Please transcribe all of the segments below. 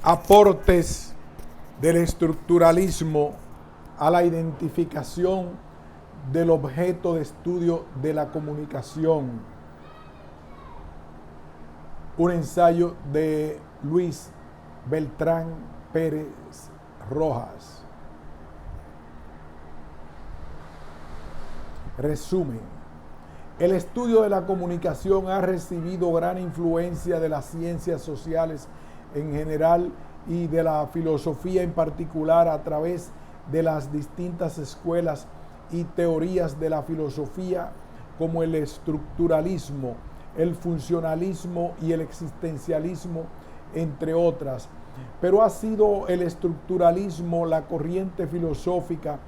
Aportes del estructuralismo a la identificación del objeto de estudio de la comunicación. Un ensayo de Luis Beltrán Pérez Rojas. Resumen. El estudio de la comunicación ha recibido gran influencia de las ciencias sociales en general y de la filosofía en particular a través de las distintas escuelas y teorías de la filosofía como el estructuralismo, el funcionalismo y el existencialismo, entre otras. Pero ha sido el estructuralismo la corriente filosófica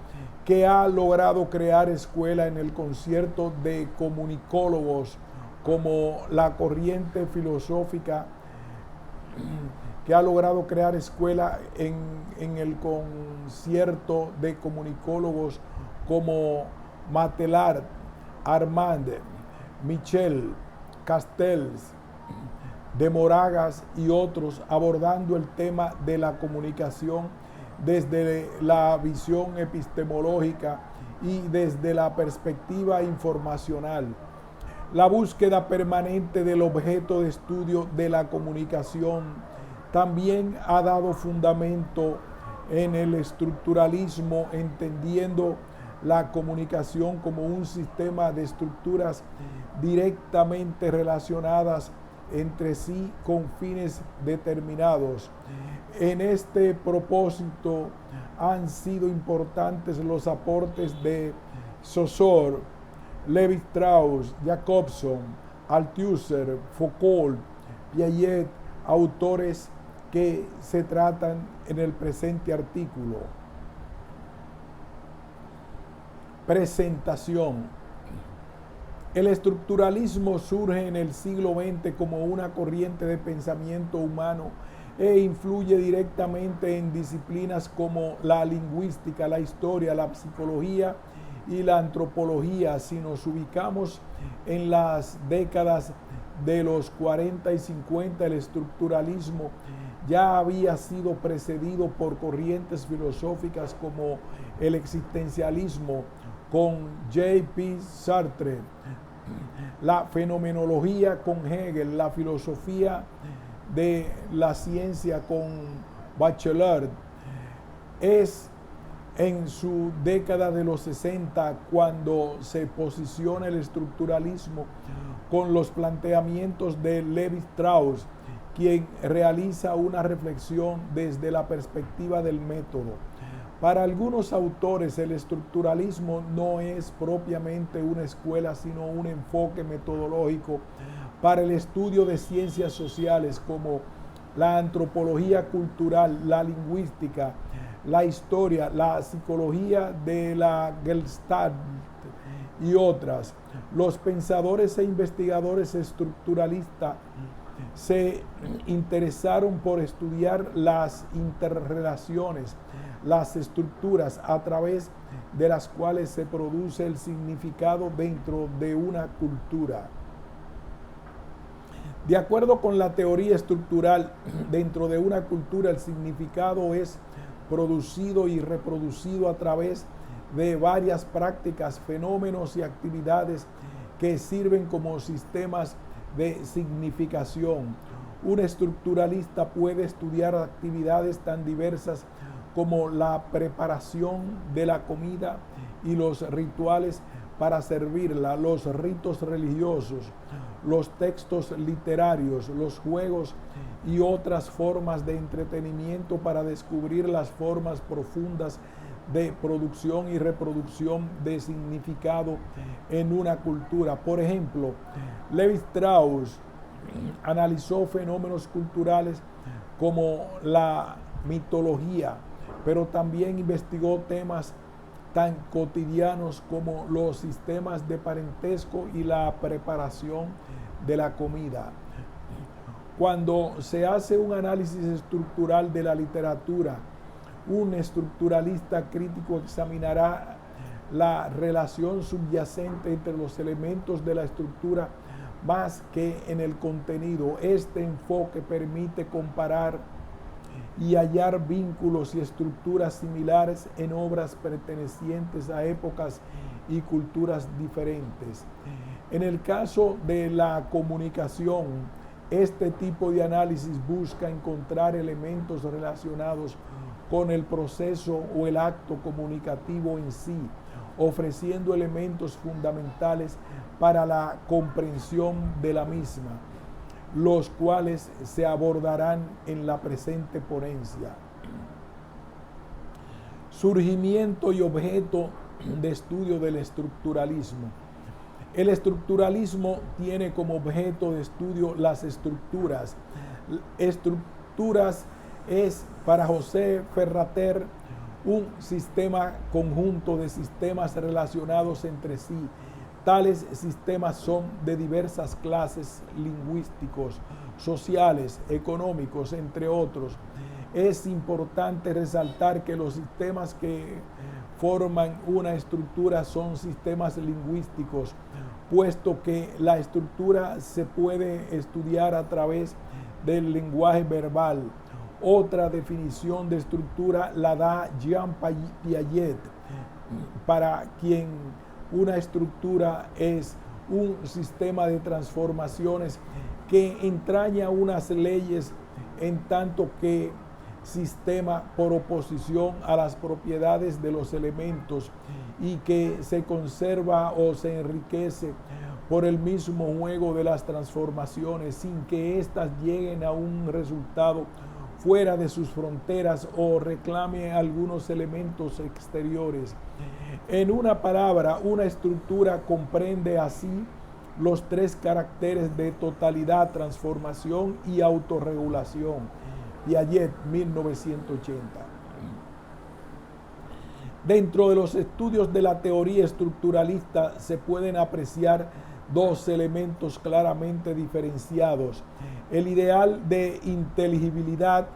que ha logrado crear escuela en el concierto de comunicólogos, como la corriente filosófica que ha logrado crear escuela en el concierto de comunicólogos como Mateilhard, Armand, Michel, Castells, de Moragas y otros, abordando el tema de la comunicación desde la visión epistemológica y desde la perspectiva informacional. La búsqueda permanente del objeto de estudio de la comunicación también ha dado fundamento en el estructuralismo, entendiendo la comunicación como un sistema de estructuras directamente relacionadas entre sí con fines determinados. En este propósito han sido importantes los aportes de Saussure, Lévi-Strauss, Jacobson, Althusser, Foucault, Piaget, autores que se tratan en el presente artículo. Presentación. El estructuralismo surge en el siglo XX como una corriente de pensamiento humano e influye directamente en disciplinas como la lingüística, la historia, la psicología y la antropología. Si nos ubicamos en las décadas de los 40 y 50, el estructuralismo ya había sido precedido por corrientes filosóficas como el existencialismo con J.P. Sartre, la fenomenología con Hegel, la filosofía de la ciencia con Bachelard. Es en su década de los 60 cuando se posiciona el estructuralismo con los planteamientos de Lévi-Strauss, quien realiza una reflexión desde la perspectiva del método. Para algunos autores, el estructuralismo no es propiamente una escuela, sino un enfoque metodológico para el estudio de ciencias sociales como la antropología cultural, la lingüística, la historia, la psicología de la Gestalt y otras. Los pensadores e investigadores estructuralistas se interesaron por estudiar las interrelaciones, las estructuras a través de las cuales se produce el significado dentro de una cultura. De acuerdo con la teoría estructural, dentro de una cultura el significado es producido y reproducido a través de varias prácticas, fenómenos y actividades que sirven como sistemas de significación. Un estructuralista puede estudiar actividades tan diversas como la preparación de la comida y los rituales para servirla, los ritos religiosos, los textos literarios, los juegos y otras formas de entretenimiento para descubrir las formas profundas de producción y reproducción de significado en una cultura. Por ejemplo, Lévi-Strauss analizó fenómenos culturales como la mitología, pero también investigó temas tan cotidianos como los sistemas de parentesco y la preparación de la comida. Cuando se hace un análisis estructural de la literatura, un estructuralista crítico examinará la relación subyacente entre los elementos de la estructura más que en el contenido. Este enfoque permite comparar y hallar vínculos y estructuras similares en obras pertenecientes a épocas y culturas diferentes. En el caso de la comunicación, este tipo de análisis busca encontrar elementos relacionados con el proceso o el acto comunicativo en sí, ofreciendo elementos fundamentales para la comprensión de la misma, los cuales se abordarán en la presente ponencia. Surgimiento y objeto de estudio del estructuralismo. El estructuralismo tiene como objeto de estudio las estructuras. Estructuras es para José Ferrater un sistema conjunto de sistemas relacionados entre sí. Tales sistemas son de diversas clases lingüísticos, sociales, económicos, entre otros. Es importante resaltar que los sistemas que forman una estructura son sistemas lingüísticos, puesto que la estructura se puede estudiar a través del lenguaje verbal. Otra definición de estructura la da Jean Piaget, para quien una estructura es un sistema de transformaciones que entraña unas leyes, en tanto que sistema por oposición a las propiedades de los elementos, y que se conserva o se enriquece por el mismo juego de las transformaciones sin que éstas lleguen a un resultado fuera de sus fronteras o reclame algunos elementos exteriores. En una palabra, una estructura comprende así los tres caracteres de totalidad, transformación y autorregulación. Piaget, 1980. Dentro de los estudios de la teoría estructuralista se pueden apreciar dos elementos claramente diferenciados: el ideal de inteligibilidad,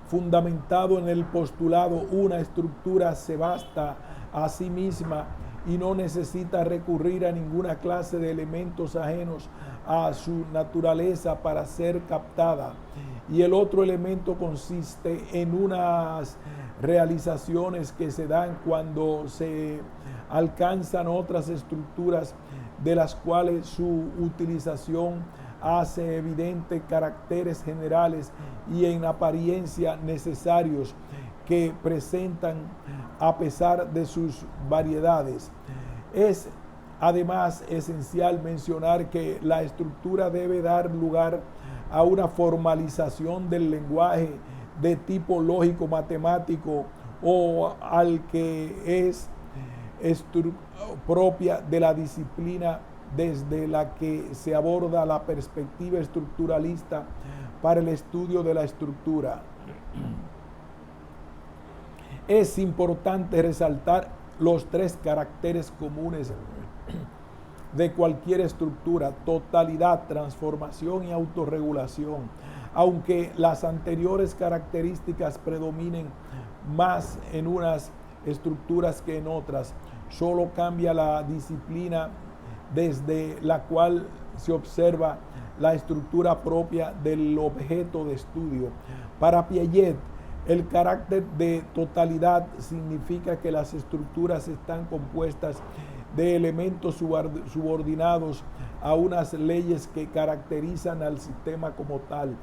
fundamentado en el postulado una estructura se basta a sí misma y no necesita recurrir a ninguna clase de elementos ajenos a su naturaleza para ser captada, y el otro elemento consiste en unas realizaciones que se dan cuando se alcanzan otras estructuras de las cuales su utilización hace evidente caracteres generales y en apariencia necesarios que presentan a pesar de sus variedades. Es además esencial mencionar que la estructura debe dar lugar a una formalización del lenguaje de tipo lógico matemático o al que es propia de la disciplina desde la que se aborda la perspectiva estructuralista para el estudio de la estructura. Es importante resaltar los tres caracteres comunes de cualquier estructura: totalidad, transformación y autorregulación. Aunque las anteriores características predominen más en unas estructuras que en otras, solo cambia la disciplina desde la cual se observa la estructura propia del objeto de estudio. Para Piaget, el carácter de totalidad significa que las estructuras están compuestas de elementos subordinados a unas leyes que caracterizan al sistema como tal.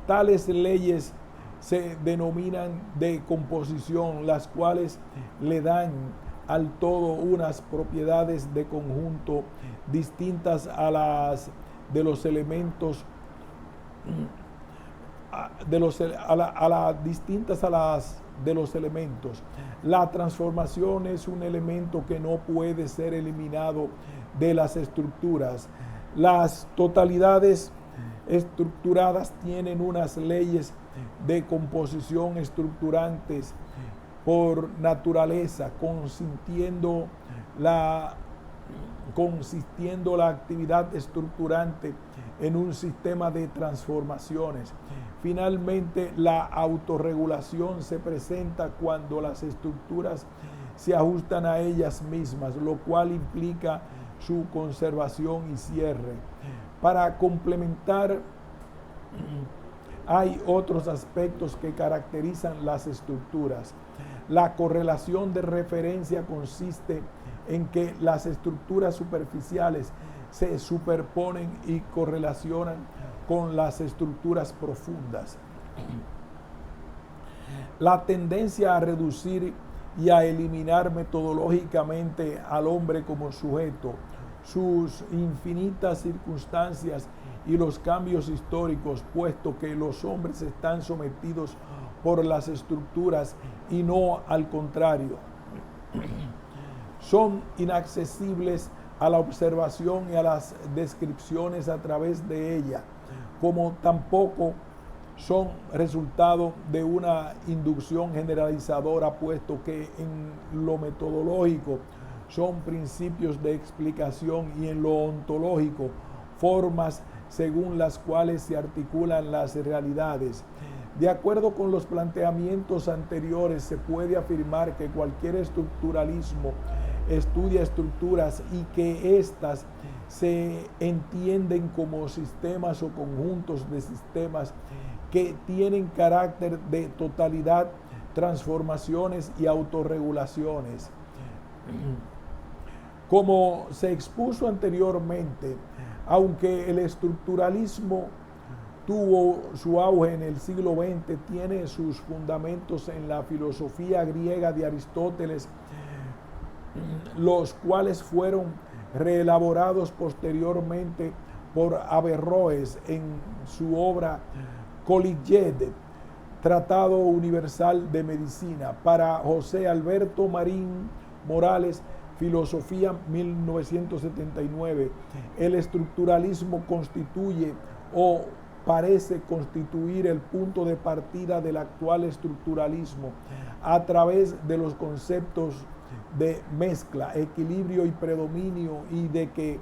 Tales leyes se denominan de composición, las cuales le dan al todo unas propiedades de conjunto distintas a las de los elementos distintas a las de los elementos. La transformación es un elemento que no puede ser eliminado de las estructuras. Las totalidades estructuradas tienen unas leyes de composición estructurantes por naturaleza, consistiendo la actividad estructurante en un sistema de transformaciones. Finalmente, la autorregulación se presenta cuando las estructuras se ajustan a ellas mismas, lo cual implica su conservación y cierre. Para complementar hay otros aspectos que caracterizan las estructuras. La correlación de referencia consiste en que las estructuras superficiales se superponen y correlacionan con las estructuras profundas. La tendencia a reducir y a eliminar metodológicamente al hombre como sujeto, sus infinitas circunstancias y los cambios históricos, puesto que los hombres están sometidos por las estructuras y no al contrario, son inaccesibles a la observación y a las descripciones a través de ella, como tampoco son resultado de una inducción generalizadora, puesto que en lo metodológico son principios de explicación y en lo ontológico formas según las cuales se articulan las realidades. De acuerdo con los planteamientos anteriores, se puede afirmar que cualquier estructuralismo estudia estructuras y que éstas se entienden como sistemas o conjuntos de sistemas que tienen carácter de totalidad, transformaciones y autorregulaciones. Como se expuso anteriormente, aunque el estructuralismo tuvo su auge en el siglo XX, tiene sus fundamentos en la filosofía griega de Aristóteles, los cuales fueron reelaborados posteriormente por Averroes en su obra Colliget, Tratado Universal de Medicina. Para José Alberto Marín Morales, Filosofía 1979, el estructuralismo constituye o parece constituir el punto de partida del actual estructuralismo a través de los conceptos de mezcla, equilibrio y predominio, y de que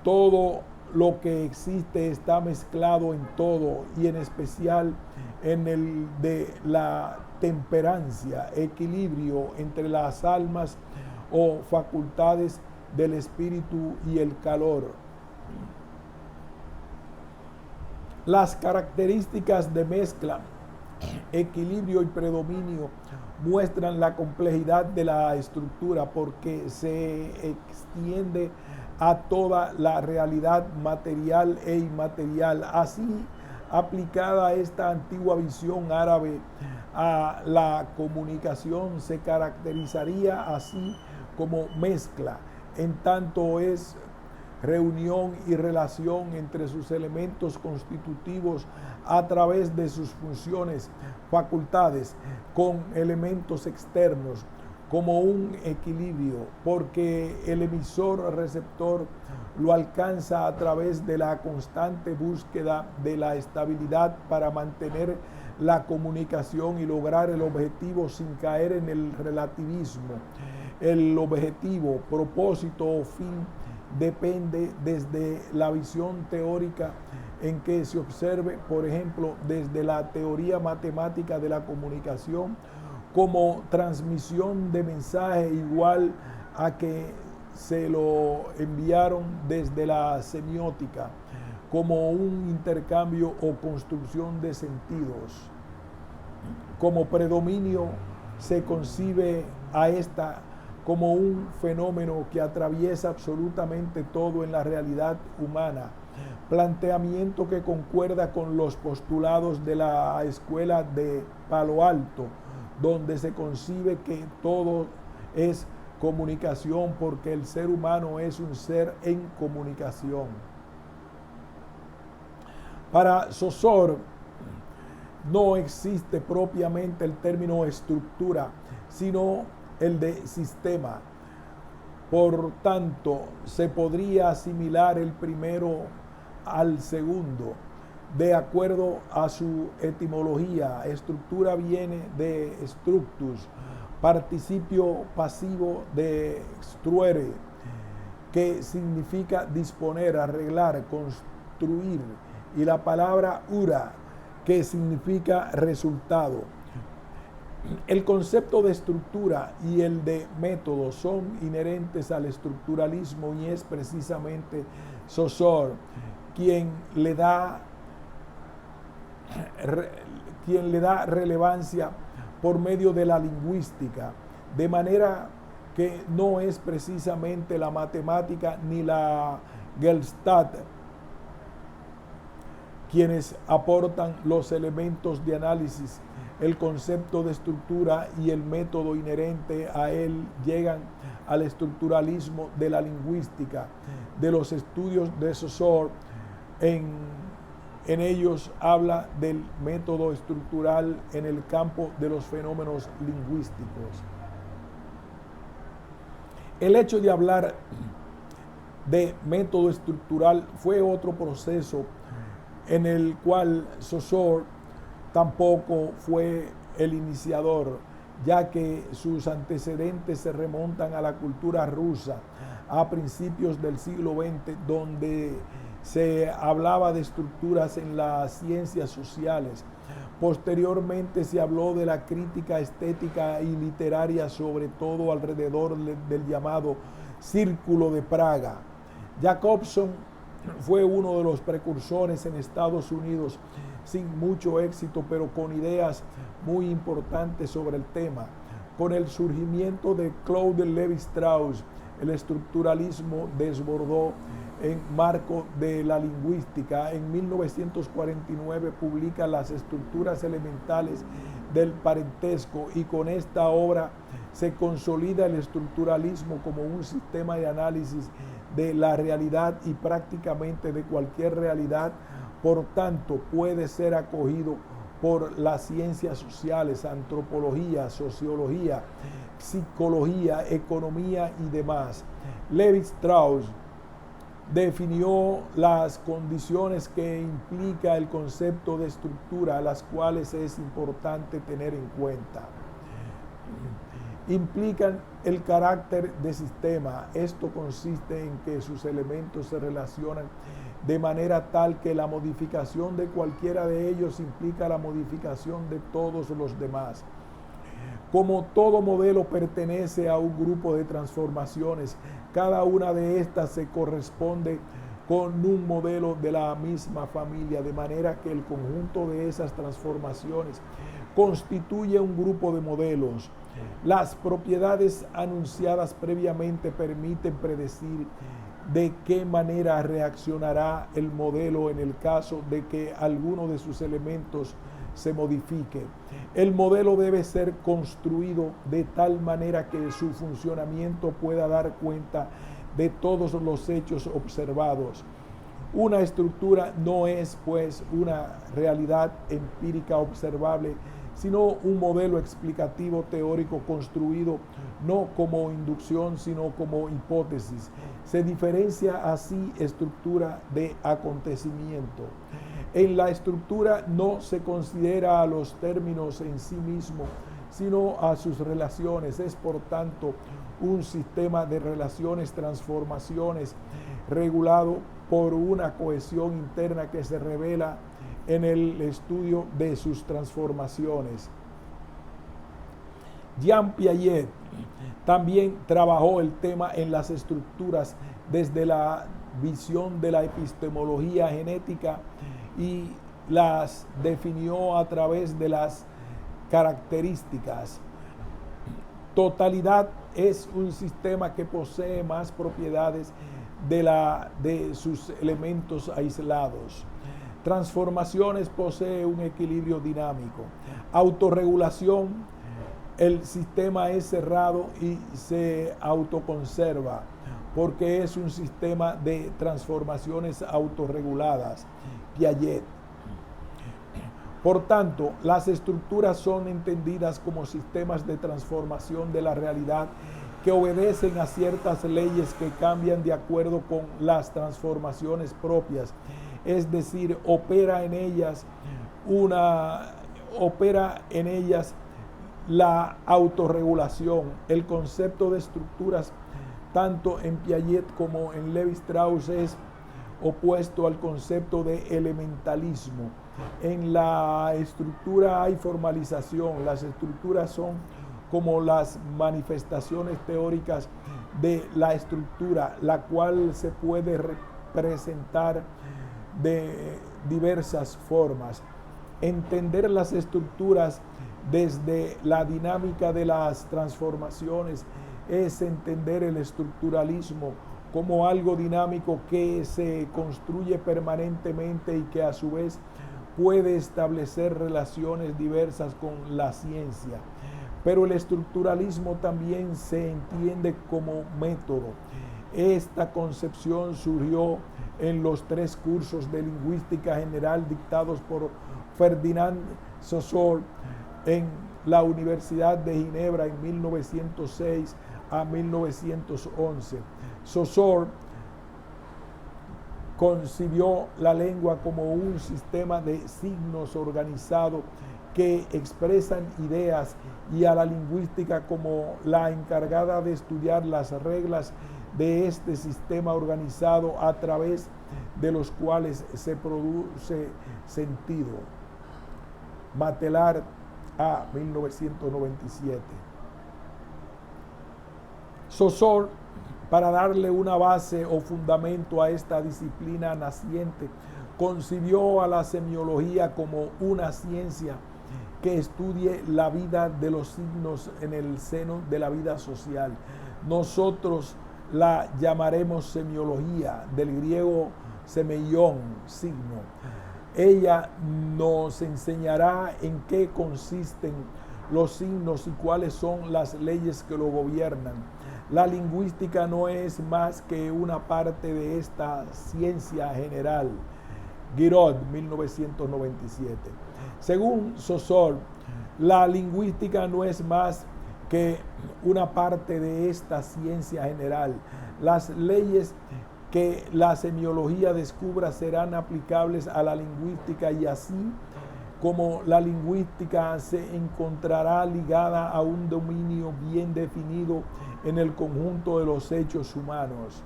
todo lo que existe está mezclado en todo, y en especial en el de la temperancia, equilibrio entre las almas o facultades del espíritu y el calor. Las características de mezcla, equilibrio y predominio muestran la complejidad de la estructura, porque se extiende a toda la realidad material e inmaterial. Así, aplicada esta antigua visión árabe a la comunicación, se caracterizaría así como mezcla, en tanto es reunión y relación entre sus elementos constitutivos a través de sus funciones, facultades, con elementos externos, como un equilibrio, porque el emisor-receptor lo alcanza a través de la constante búsqueda de la estabilidad para mantener la comunicación y lograr el objetivo sin caer en el relativismo. El objetivo, propósito o fin depende desde la visión teórica en que se observe, por ejemplo, desde la teoría matemática de la comunicación, como transmisión de mensaje, igual a que se lo enviaron desde la semiótica, como un intercambio o construcción de sentidos. Como predominio se concibe a esta como un fenómeno que atraviesa absolutamente todo en la realidad humana, planteamiento que concuerda con los postulados de la escuela de Palo Alto, donde se concibe que todo es comunicación, porque el ser humano es un ser en comunicación. Para Saussure no existe propiamente el término estructura, sino el de sistema. Por tanto, se podría asimilar el primero al segundo. De acuerdo a su etimología, estructura viene de structus, participio pasivo de struere, que significa disponer, arreglar, construir, y la palabra ura, que significa resultado. El concepto de estructura y el de método son inherentes al estructuralismo, y es precisamente Saussure quien le da quien le da relevancia por medio de la lingüística, de manera que no es precisamente la matemática ni la Gestalt quienes aportan los elementos de análisis. El concepto de estructura y el método inherente a él llegan al estructuralismo de la lingüística, de los estudios de Saussure. En ellos habla del método estructural en el campo de los fenómenos lingüísticos. El hecho de hablar de método estructural fue otro proceso en el cual Saussure tampoco fue el iniciador, ya que sus antecedentes se remontan a la cultura rusa a principios del siglo XX, donde se hablaba de estructuras en las ciencias sociales. Posteriormente se habló de la crítica estética y literaria, sobre todo alrededor del llamado Círculo de Praga. Jacobson fue uno de los precursores en Estados Unidos, sin mucho éxito, pero con ideas muy importantes sobre el tema. Con el surgimiento de Claude Lévi-Strauss, el estructuralismo desbordó en marco de la lingüística. En 1949 publica Las estructuras elementales del parentesco, y con esta obra se consolida el estructuralismo como un sistema de análisis de la realidad y prácticamente de cualquier realidad. Por tanto, puede ser acogido por las ciencias sociales, antropología, sociología, psicología, economía y demás. Lévi-Strauss definió las condiciones que implica el concepto de estructura, las cuales es importante tener en cuenta. Implican el carácter de sistema. Esto consiste en que sus elementos se relacionan de manera tal que la modificación de cualquiera de ellos implica la modificación de todos los demás. Como todo modelo pertenece a un grupo de transformaciones, cada una de estas se corresponde con un modelo de la misma familia, de manera que el conjunto de esas transformaciones constituye un grupo de modelos. Las propiedades anunciadas previamente permiten predecir de qué manera reaccionará el modelo en el caso de que alguno de sus elementos se modifique. El modelo debe ser construido de tal manera que su funcionamiento pueda dar cuenta de todos los hechos observados. Una estructura no es, pues, una realidad empírica observable, sino un modelo explicativo teórico construido no como inducción, sino como hipótesis. Se diferencia así estructura de acontecimiento. En la estructura no se considera a los términos en sí mismo, sino a sus relaciones. Es, por tanto, un sistema de relaciones, transformaciones, regulado por una cohesión interna que se revela en el estudio de sus transformaciones. Jean Piaget también trabajó el tema en las estructuras desde la visión de la epistemología genética y las definió a través de las características. Totalidad es un sistema que posee más propiedades de sus elementos aislados. Transformaciones posee un equilibrio dinámico. Autorregulación, el sistema es cerrado y se autoconserva porque es un sistema de transformaciones autorreguladas. Piaget. Por tanto, las estructuras son entendidas como sistemas de transformación de la realidad que obedecen a ciertas leyes que cambian de acuerdo con las transformaciones propias. Es decir, opera en ellas la autorregulación. El concepto de estructuras, tanto en Piaget como en Lévi-Strauss, es opuesto al concepto de elementalismo. En la estructura hay formalización. Las estructuras son como las manifestaciones teóricas de la estructura, la cual se puede representar de diversas formas. Entender las estructuras desde la dinámica de las transformaciones es entender el estructuralismo como algo dinámico que se construye permanentemente y que a su vez puede establecer relaciones diversas con la ciencia. Pero el estructuralismo también se entiende como método. Esta concepción surgió en los 3 cursos de lingüística general dictados por Ferdinand Saussure en la Universidad de Ginebra en 1906 a 1911. Saussure concibió la lengua como un sistema de signos organizado que expresan ideas y a la lingüística como la encargada de estudiar las reglas de este sistema organizado a través de los cuales se produce sentido. Matelar a 1997. Saussure, para darle una base o fundamento a esta disciplina naciente, concibió a la semiología como una ciencia que estudie la vida de los signos en el seno de la vida social. Nosotros la llamaremos semiología, del griego semeion, signo. Ella nos enseñará en qué consisten los signos y cuáles son las leyes que lo gobiernan. La lingüística no es más que una parte de esta ciencia general. Giraud, 1997. Según Saussure, la lingüística no es más que una parte de esta ciencia general. Las leyes que la semiología descubra serán aplicables a la lingüística y así como la lingüística se encontrará ligada a un dominio bien definido en el conjunto de los hechos humanos.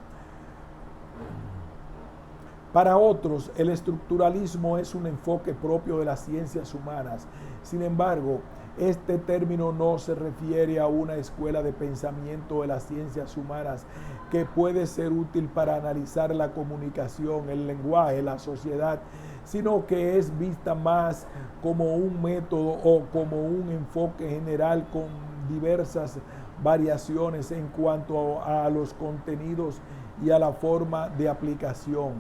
Para otros, el estructuralismo es un enfoque propio de las ciencias humanas. Sin embargo, este término no se refiere a una escuela de pensamiento de las ciencias humanas que puede ser útil para analizar la comunicación, el lenguaje, la sociedad, sino que es vista más como un método o como un enfoque general con diversas variaciones en cuanto a los contenidos y a la forma de aplicación.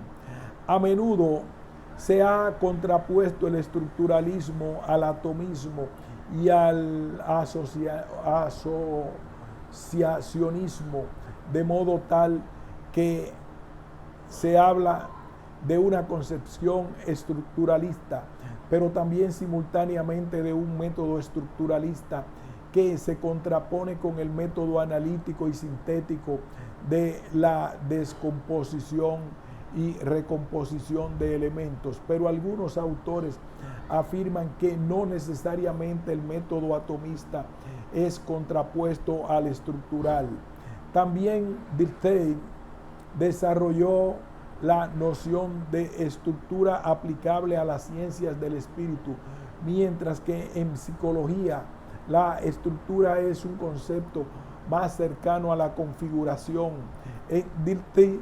A menudo se ha contrapuesto el estructuralismo al atomismo y al asociacionismo, de modo tal que se habla de una concepción estructuralista, pero también simultáneamente de un método estructuralista que se contrapone con el método analítico y sintético de la descomposición y recomposición de elementos. Pero algunos autores afirman que no necesariamente el método atomista es contrapuesto al estructural. También Dilthey desarrolló la noción de estructura aplicable a las ciencias del espíritu, mientras que en psicología la estructura es un concepto más cercano a la configuración. Dilthey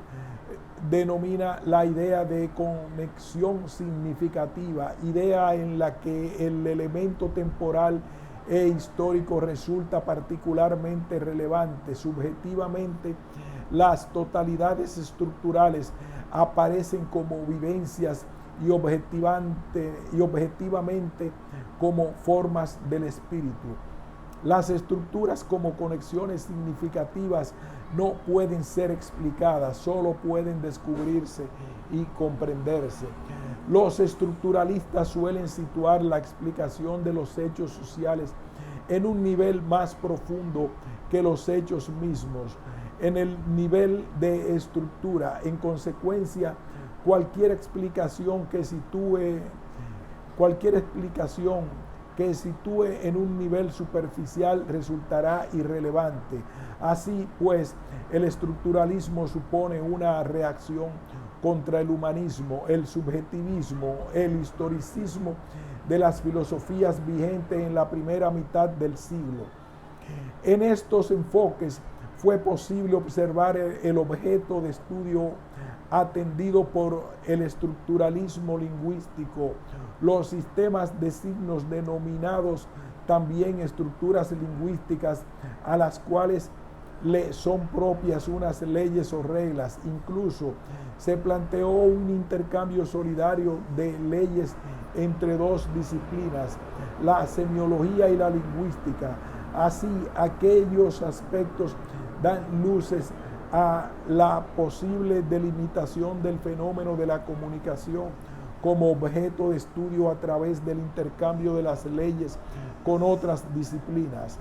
denomina la idea de conexión significativa, idea en la que el elemento temporal e histórico resulta particularmente relevante. Subjetivamente, las totalidades estructurales aparecen como vivencias y objetivamente como formas del espíritu. Las estructuras como conexiones significativas no pueden ser explicadas, solo pueden descubrirse y comprenderse. Los estructuralistas suelen situar la explicación de los hechos sociales en un nivel más profundo que los hechos mismos, en el nivel de estructura. En consecuencia, cualquier explicación que sitúe en un nivel superficial resultará irrelevante. Así pues, el estructuralismo supone una reacción contra el humanismo, el subjetivismo, el historicismo de las filosofías vigentes en la primera mitad del siglo. En estos enfoques fue posible observar el objeto de estudio atendido por el estructuralismo lingüístico, los sistemas de signos denominados también estructuras lingüísticas, a las cuales le son propias unas leyes o reglas. Incluso se planteó un intercambio solidario de leyes entre dos disciplinas, la semiología y la lingüística. Así, aquellos aspectos dan luces a la posible delimitación del fenómeno de la comunicación como objeto de estudio a través del intercambio de las leyes con otras disciplinas.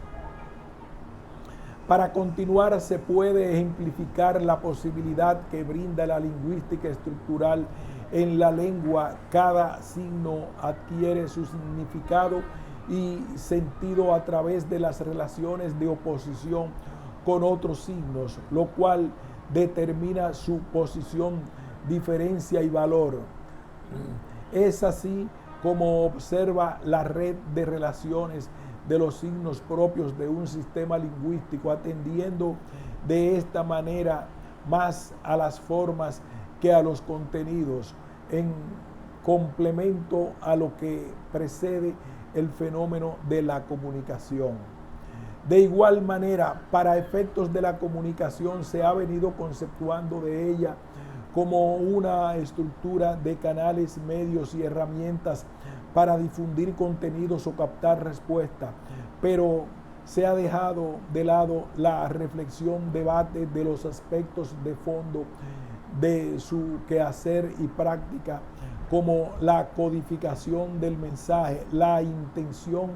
Para continuar, se puede ejemplificar la posibilidad que brinda la lingüística estructural. En la lengua, cada signo adquiere su significado y sentido a través de las relaciones de oposición con otros signos, lo cual determina su posición, diferencia y valor. Es así como observa la red de relaciones de los signos propios de un sistema lingüístico, atendiendo de esta manera más a las formas que a los contenidos, en complemento a lo que precede el fenómeno de la comunicación. De igual manera, para efectos de la comunicación se ha venido conceptuando de ella como una estructura de canales, medios y herramientas para difundir contenidos o captar respuestas, pero se ha dejado de lado la reflexión, debate de los aspectos de fondo de su quehacer y práctica, como la codificación del mensaje, la intención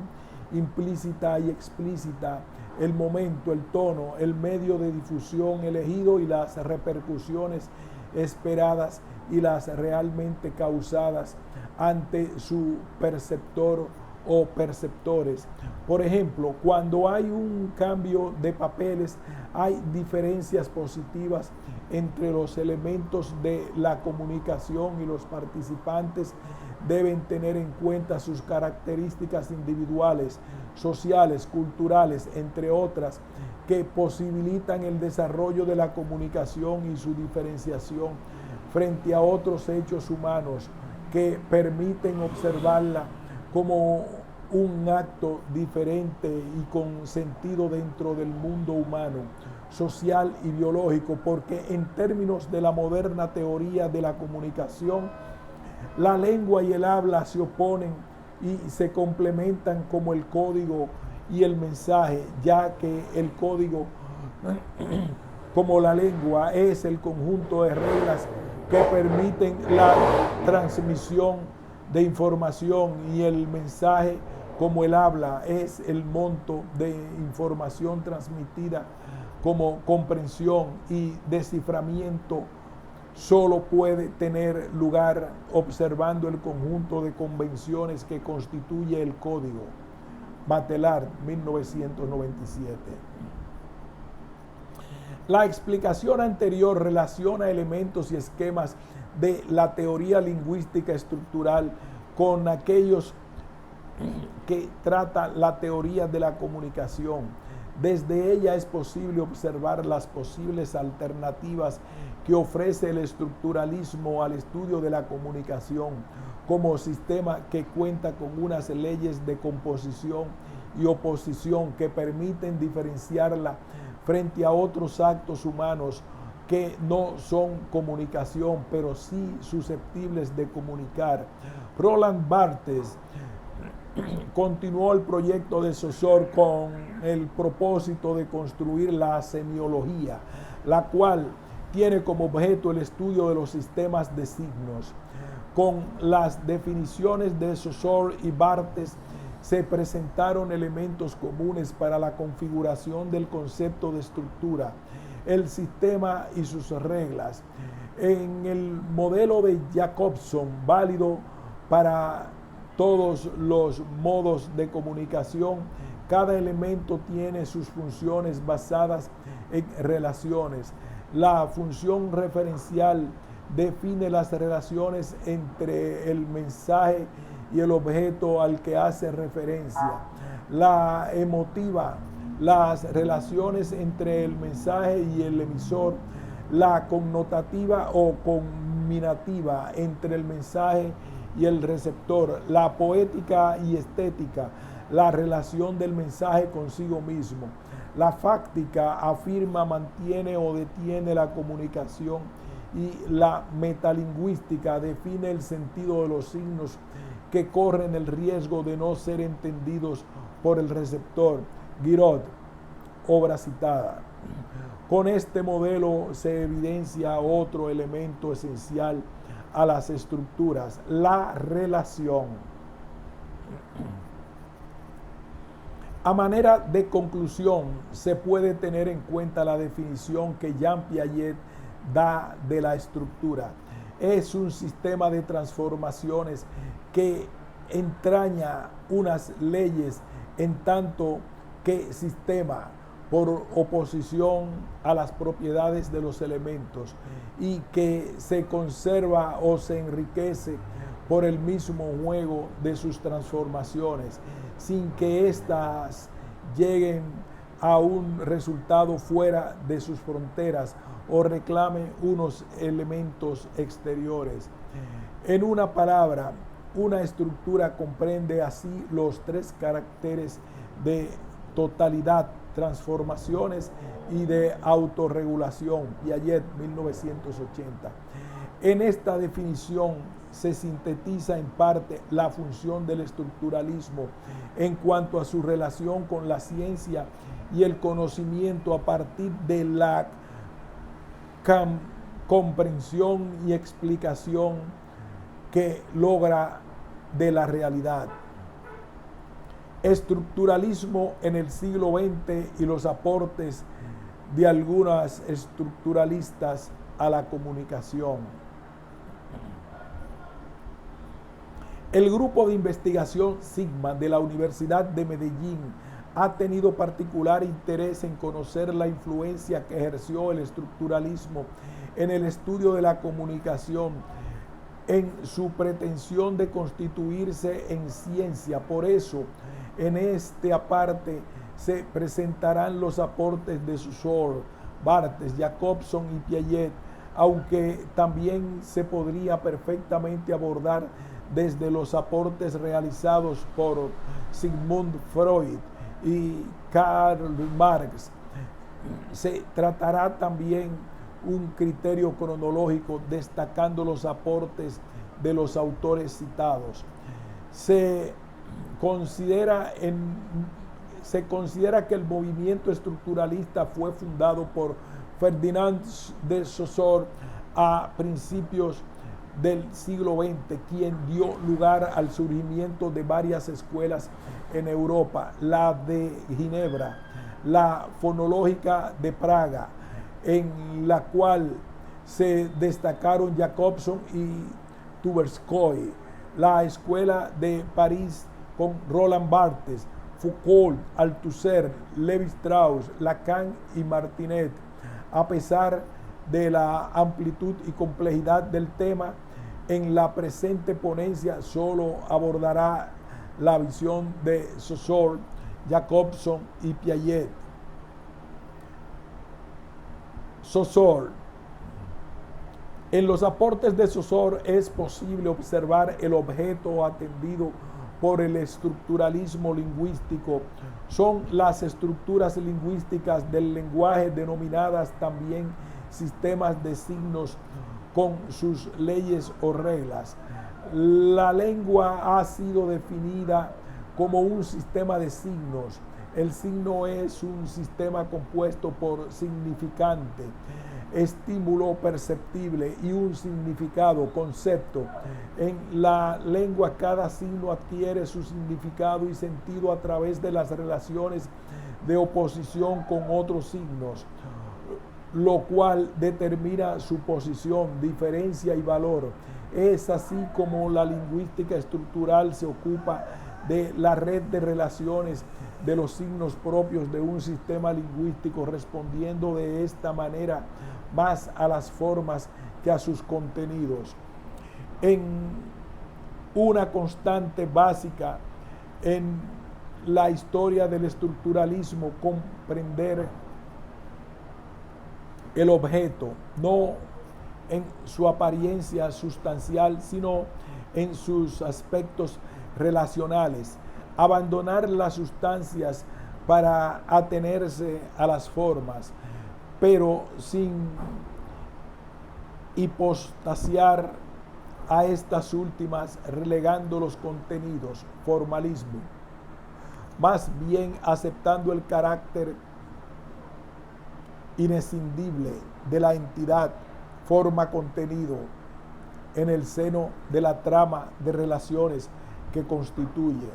implícita y explícita, el momento, el tono, el medio de difusión elegido y las repercusiones esperadas y las realmente causadas ante su perceptor o perceptores. Por ejemplo, cuando hay un cambio de papeles, hay diferencias positivas entre los elementos de la comunicación y los participantes deben tener en cuenta sus características individuales, sociales, culturales, entre otras, que posibilitan el desarrollo de la comunicación y su diferenciación frente a otros hechos humanos que permiten observarla como un acto diferente y con sentido dentro del mundo humano, social y biológico, porque en términos de la moderna teoría de la comunicación, la lengua y el habla se oponen y se complementan como el código y el mensaje, ya que el código, como la lengua, es el conjunto de reglas que permiten la transmisión de información, y el mensaje, como el habla, es el monto de información transmitida como comprensión y desciframiento. Solo puede tener lugar observando el conjunto de convenciones que constituye el código. Batelard, 1997. La explicación anterior relaciona elementos y esquemas de la teoría lingüística estructural con aquellos que trata la teoría de la comunicación. Desde ella es posible observar las posibles alternativas que ofrece el estructuralismo al estudio de la comunicación como sistema que cuenta con unas leyes de composición y oposición que permiten diferenciarla frente a otros actos humanos que no son comunicación, pero sí susceptibles de comunicar. Roland Barthes continuó el proyecto de Saussure con el propósito de construir la semiología, la cual tiene como objeto el estudio de los sistemas de signos. Con las definiciones de Saussure y Barthes se presentaron elementos comunes para la configuración del concepto de estructura, el sistema y sus reglas. En el modelo de Jacobson, válido para todos los modos de comunicación, cada elemento tiene sus funciones basadas en relaciones. La función referencial define las relaciones entre el mensaje y el objeto al que hace referencia. La emotiva las relaciones entre el mensaje y el emisor, la connotativa o combinativa entre el mensaje y el receptor, la poética y estética, la relación del mensaje consigo mismo. La fáctica afirma, mantiene o detiene la comunicación, y la metalingüística define el sentido de los signos que corren el riesgo de no ser entendidos por el receptor. Guiraud, obra citada. Con este modelo se evidencia otro elemento esencial a las estructuras, la relación. A manera de conclusión, se puede tener en cuenta la definición que Jean Piaget da de la estructura. Es un sistema de transformaciones que entraña unas leyes en tanto que sistema, por oposición a las propiedades de los elementos, y que se conserva o se enriquece por el mismo juego de sus transformaciones, sin que éstas lleguen a un resultado fuera de sus fronteras o reclamen unos elementos exteriores. En una palabra, una estructura comprende así los tres caracteres de totalidad, transformaciones y de autorregulación. Piaget, 1980. En esta definición se sintetiza en parte la función del estructuralismo en cuanto a su relación con la ciencia y el conocimiento a partir de la comprensión y explicación que logra de la realidad. Estructuralismo en el siglo XX y los aportes de algunas estructuralistas a la comunicación. El grupo de investigación Sigma de la Universidad de Medellín ha tenido particular interés en conocer la influencia que ejerció el estructuralismo en el estudio de la comunicación, en su pretensión de constituirse en ciencia. Por eso, en este aparte se presentarán los aportes de Saussure, Barthes, Jacobson y Piaget, aunque también se podría perfectamente abordar desde los aportes realizados por Sigmund Freud y Karl Marx. Se tratará también un criterio cronológico destacando los aportes de los autores citados. Se considera que el movimiento estructuralista fue fundado por Ferdinand de Saussure a principios del siglo XX, quien dio lugar al surgimiento de varias escuelas en Europa, la de Ginebra, la fonológica de Praga, en la cual se destacaron Jacobson y Tverskoy, la escuela de París con Roland Barthes, Foucault, Althusser, Lévi-Strauss, Lacan y Martinet. A pesar de la amplitud y complejidad del tema, en la presente ponencia solo abordará la visión de Saussure, Jacobson y Piaget. Saussure. En los aportes de Saussure es posible observar el objeto atendido por el estructuralismo lingüístico. Son las estructuras lingüísticas del lenguaje denominadas también sistemas de signos con sus leyes o reglas. La lengua ha sido definida como un sistema de signos. El signo es un sistema compuesto por significante, estímulo perceptible y un significado, concepto. En la lengua cada signo adquiere su significado y sentido a través de las relaciones de oposición con otros signos, lo cual determina su posición, diferencia y valor. Es así como la lingüística estructural se ocupa de la red de relaciones de los signos propios de un sistema lingüístico, respondiendo de esta manera más a las formas que a sus contenidos. En una constante básica en la historia del estructuralismo comprender el objeto, no en su apariencia sustancial, sino en sus aspectos relacionales. Abandonar las sustancias para atenerse a las formas, pero sin hipostasiar a estas últimas, relegando los contenidos, formalismo, más bien aceptando el carácter inescindible de la entidad, forma, contenido en el seno de la trama de relaciones que constituye.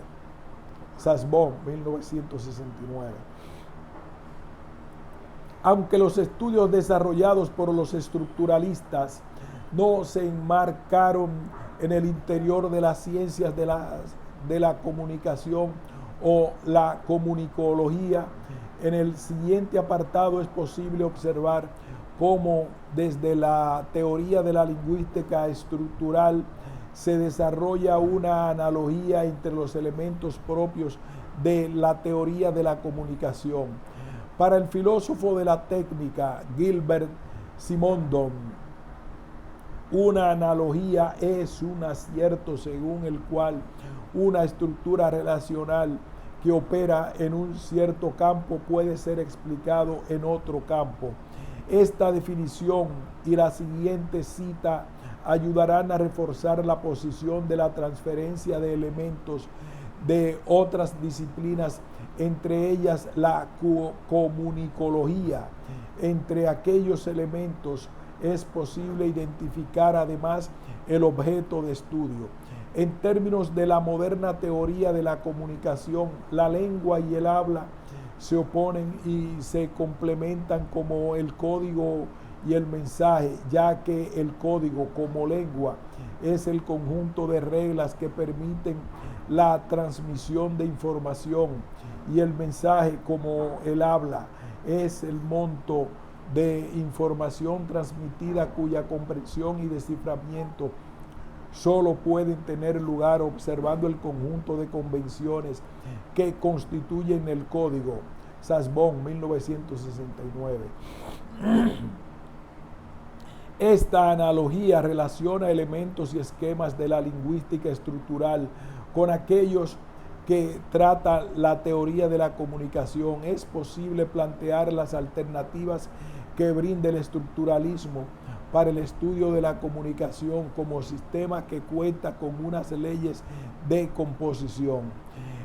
Sasse-Bon, 1969. Aunque los estudios desarrollados por los estructuralistas no se enmarcaron en el interior de las ciencias de la comunicación o la comunicología, en el siguiente apartado es posible observar cómo desde la teoría de la lingüística estructural se desarrolla una analogía entre los elementos propios de la teoría de la comunicación. Para el filósofo de la técnica Gilbert Simondon, una analogía es un acierto según el cual una estructura relacional que opera en un cierto campo puede ser explicado en otro campo. Esta definición y la siguiente cita ayudarán a reforzar la posición de la transferencia de elementos de otras disciplinas, entre ellas la comunicología. Entre aquellos elementos es posible identificar además el objeto de estudio. En términos de la moderna teoría de la comunicación, la lengua y el habla se oponen y se complementan como el código y el mensaje, ya que el código como lengua es el conjunto de reglas que permiten la transmisión de información, y el mensaje como el habla es el monto de información transmitida cuya comprensión y desciframiento solo pueden tener lugar observando el conjunto de convenciones que constituyen el código. Sasse-Bon, 1969. Esta analogía relaciona elementos y esquemas de la lingüística estructural con aquellos que trata la teoría de la comunicación. Es posible plantear las alternativas que brinda el estructuralismo para el estudio de la comunicación como sistema que cuenta con unas leyes de composición.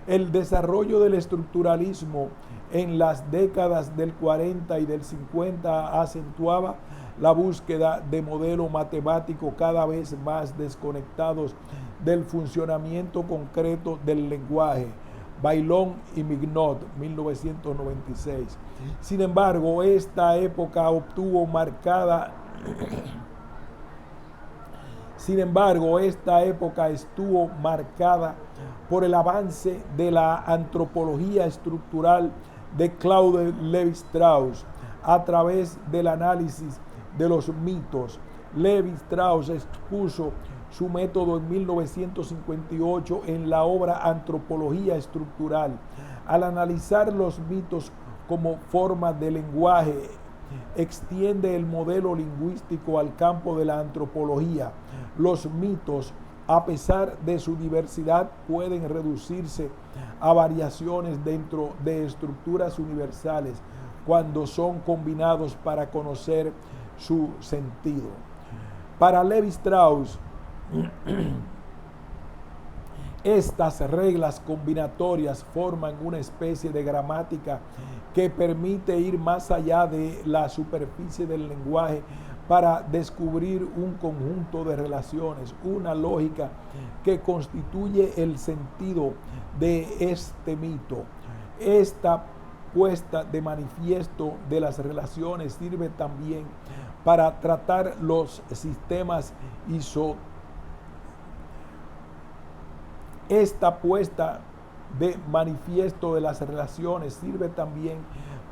El desarrollo del estructuralismo en las décadas del 40 y del 50 acentuaba la búsqueda de modelos matemáticos cada vez más desconectados del funcionamiento concreto del lenguaje. Bailón y Mignot, 1996. Sin embargo, esta época estuvo marcada por el avance de la antropología estructural de Claude Lévi-Strauss a través del análisis de los mitos. Lévi-Strauss expuso su método en 1958 en la obra Antropología Estructural. Al analizar los mitos como forma de lenguaje, extiende el modelo lingüístico al campo de la antropología. Los mitos, a pesar de su diversidad, pueden reducirse a variaciones dentro de estructuras universales cuando son combinados para conocer su sentido. Para Lévi-Strauss, estas reglas combinatorias forman una especie de gramática que permite ir más allá de la superficie del lenguaje para descubrir un conjunto de relaciones, una lógica que constituye el sentido de este mito. Esta puesta de manifiesto de las relaciones sirve también para tratar los sistemas Esta puesta de manifiesto de las relaciones sirve también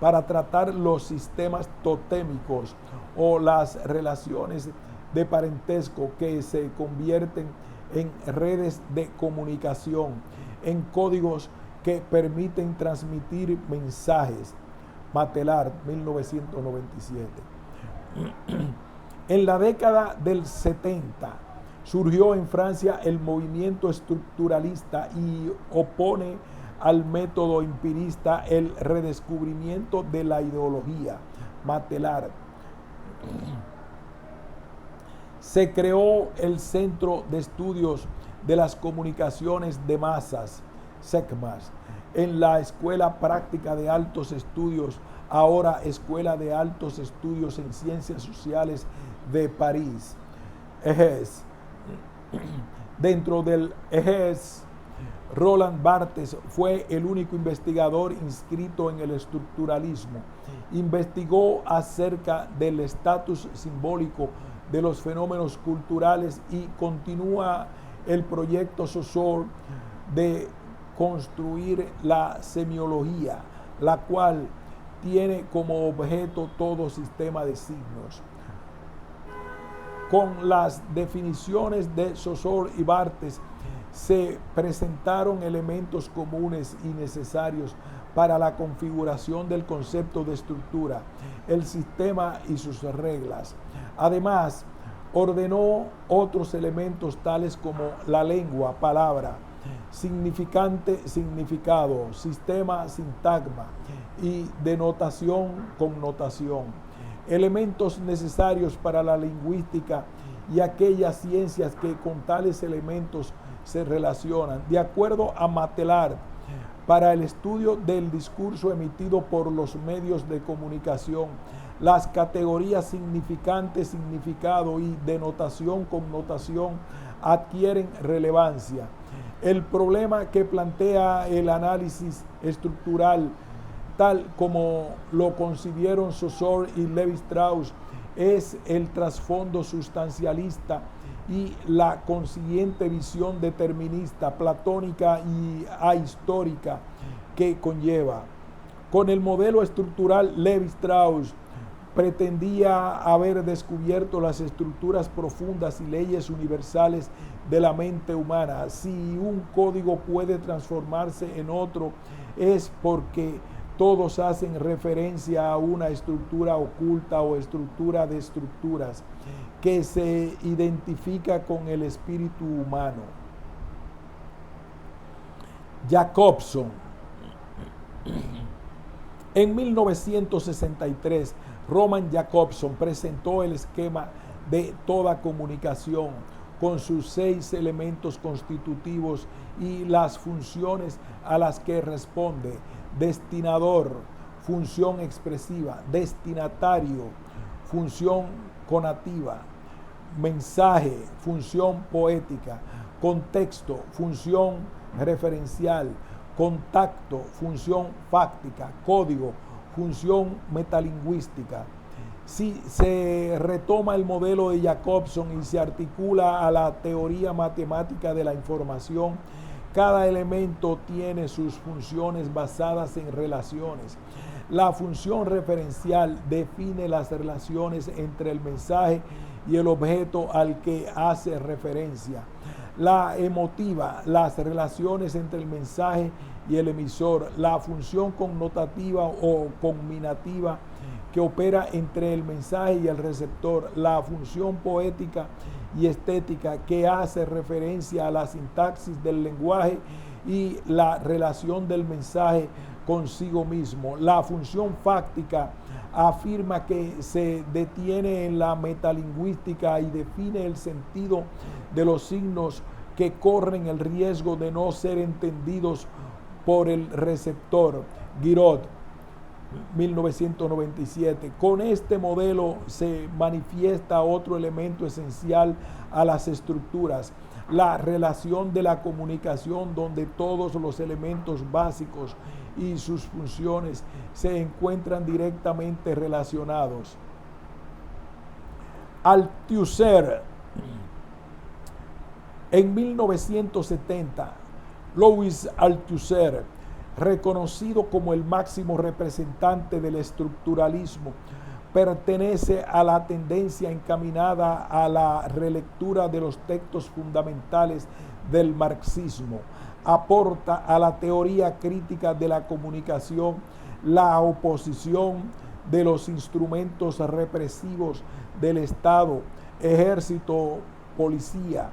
para tratar los sistemas totémicos o las relaciones de parentesco que se convierten en redes de comunicación, en códigos que permiten transmitir mensajes. Matelar, 1997. En la década del 70 surgió en Francia el movimiento estructuralista y opone al método empirista el redescubrimiento de la ideología. Matelar. Se creó el Centro de Estudios de las Comunicaciones de Masas, SECMAS, en la Escuela Práctica de Altos Estudios, ahora Escuela de Altos Estudios en Ciencias Sociales de París, EGES. Dentro del EGES, Roland Barthes fue el único investigador inscrito en el estructuralismo. Investigó acerca del estatus simbólico de los fenómenos culturales y continúa el proyecto Saussure de construir la semiología, la cual tiene como objeto todo sistema de signos. Con las definiciones de Saussure y Barthes se presentaron elementos comunes y necesarios para la configuración del concepto de estructura, el sistema y sus reglas. Además, ordenó otros elementos tales como la lengua, palabra, significante, significado, sistema, sintagma y denotación, connotación. Elementos necesarios para la lingüística y aquellas ciencias que con tales elementos se relacionan. De acuerdo a Matelar, para el estudio del discurso emitido por los medios de comunicación, las categorías significante, significado y denotación, connotación adquieren relevancia. El problema que plantea el análisis estructural, tal como lo concibieron Saussure y Lévi-Strauss, es el trasfondo sustancialista y la consiguiente visión determinista, platónica y ahistórica que conlleva. Con el modelo estructural, Lévi-Strauss pretendía haber descubierto las estructuras profundas y leyes universales de la mente humana. Si un código puede transformarse en otro, es porque todos hacen referencia a una estructura oculta o estructura de estructuras que se identifica con el espíritu humano. Jacobson. En 1963, Roman Jacobson presentó el esquema de toda comunicación con sus 6 elementos constitutivos y las funciones a las que responde: destinador, función expresiva; destinatario, función conativa; mensaje, función poética; contexto, función referencial; contacto, función fáctica; código, función metalingüística. Si se retoma el modelo de Jacobson y se articula a la teoría matemática de la información, cada elemento tiene sus funciones basadas en relaciones. La función referencial define las relaciones entre el mensaje y el objeto al que hace referencia. La emotiva, las relaciones entre el mensaje y el emisor. La función connotativa o combinativa, que opera entre el mensaje y el receptor. La función poética y estética, que hace referencia a la sintaxis del lenguaje y la relación del mensaje consigo mismo. La función fáctica afirma que se detiene en la metalingüística y define el sentido de los signos que corren el riesgo de no ser entendidos por el receptor. Giraud, 1997. Con este modelo se manifiesta otro elemento esencial a las estructuras: la relación de la comunicación, donde todos los elementos básicos y sus funciones se encuentran directamente relacionados. Althusser. En 1970, Louis Althusser, reconocido como el máximo representante del estructuralismo, pertenece a la tendencia encaminada a la relectura de los textos fundamentales del marxismo. aporta a la teoría crítica de la comunicación la oposición de los instrumentos represivos del Estado, ejército, policía,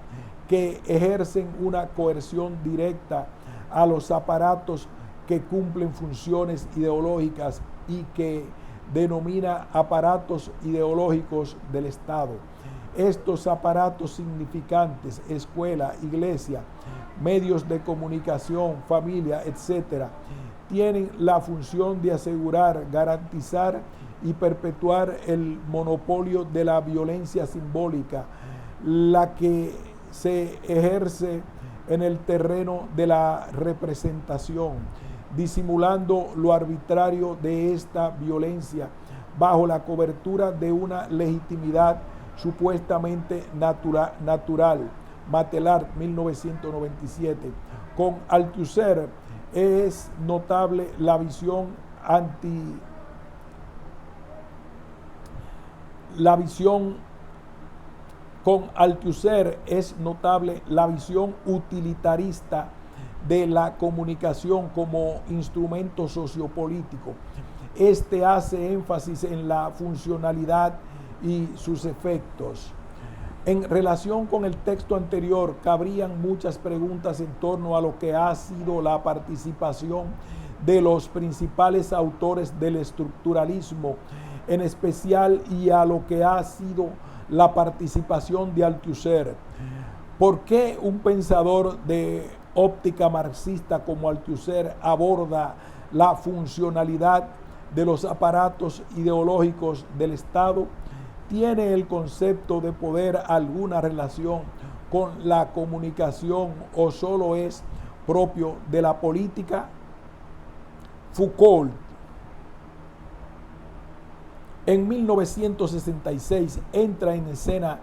que ejercen una coerción directa a los aparatos que cumplen funciones ideológicas y que denomina aparatos ideológicos del Estado. Estos aparatos significantes, escuela, iglesia, medios de comunicación, familia, etcétera, tienen la función de asegurar, garantizar y perpetuar el monopolio de la violencia simbólica, la que se ejerce en el terreno de la representación, disimulando lo arbitrario de esta violencia bajo la cobertura de una legitimidad supuestamente natural. Matelar, 1997. Con Althusser es notable la visión con Althusser es notable la visión utilitarista de la comunicación como instrumento sociopolítico. Este hace énfasis en la funcionalidad y sus efectos. En relación con el texto anterior, cabrían muchas preguntas en torno a lo que ha sido la participación de los principales autores del estructuralismo, en especial, y a lo que ha sido la participación de Althusser. ¿Por qué un pensador de óptica marxista como Althusser aborda la funcionalidad de los aparatos ideológicos del Estado? ¿Tiene el concepto de poder alguna relación con la comunicación o solo es propio de la política? Foucault. En 1966 entra en escena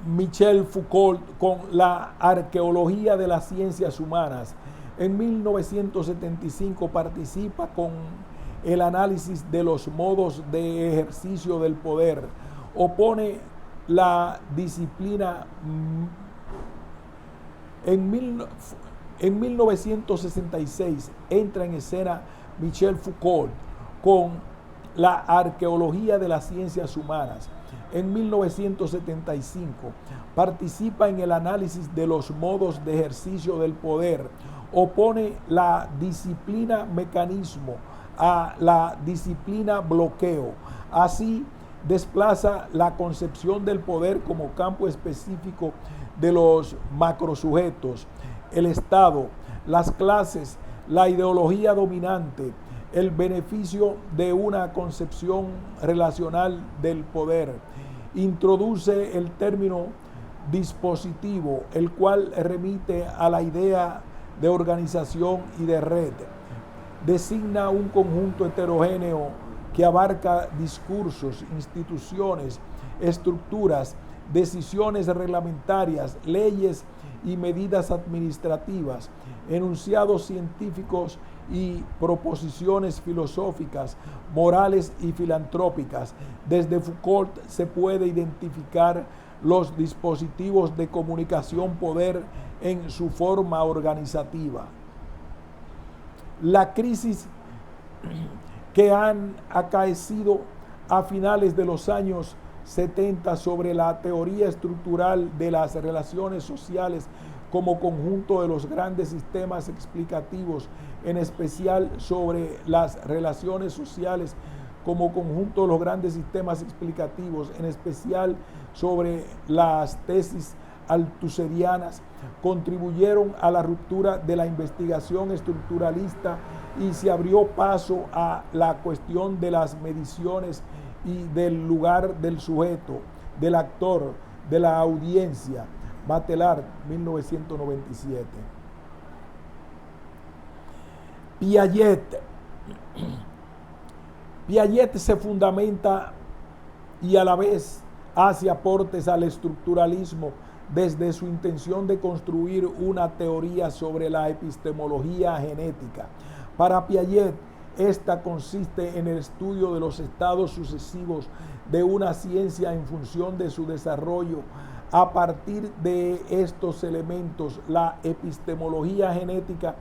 Michel Foucault con la arqueología de las ciencias humanas. En 1975 participa con el análisis de los modos de ejercicio del poder. Opone la disciplina. En 1966 entra en escena Michel Foucault con la arqueología de las ciencias humanas. En 1975 participa en el análisis de los modos de ejercicio del poder. Opone la disciplina mecanismo a la disciplina bloqueo. Así desplaza la concepción del poder como campo específico de los macrosujetos, el Estado, las clases, la ideología dominante, el beneficio de una concepción relacional del poder. Introduce el término dispositivo, el cual remite a la idea de organización y de red. Designa un conjunto heterogéneo que abarca discursos, instituciones, estructuras, decisiones reglamentarias, leyes y medidas administrativas, enunciados científicos y proposiciones filosóficas, morales y filantrópicas. Desde Foucault se puede identificar los dispositivos de comunicación poder en su forma organizativa. La crisis que han acaecido a finales de los años 70 sobre la teoría estructural de las relaciones sociales como conjunto de los grandes sistemas explicativos, en especial sobre las relaciones sociales como conjunto de los grandes sistemas explicativos, en especial sobre las tesis althusserianas, contribuyeron a la ruptura de la investigación estructuralista y se abrió paso a la cuestión de las mediciones y del lugar del sujeto, del actor, de la audiencia. Matelar, 1997. Piaget se fundamenta y a la vez hace aportes al estructuralismo desde su intención de construir una teoría sobre la epistemología genética. Para Piaget, esta consiste en el estudio de los estados sucesivos de una ciencia en función de su desarrollo A partir de estos elementos, la epistemología genética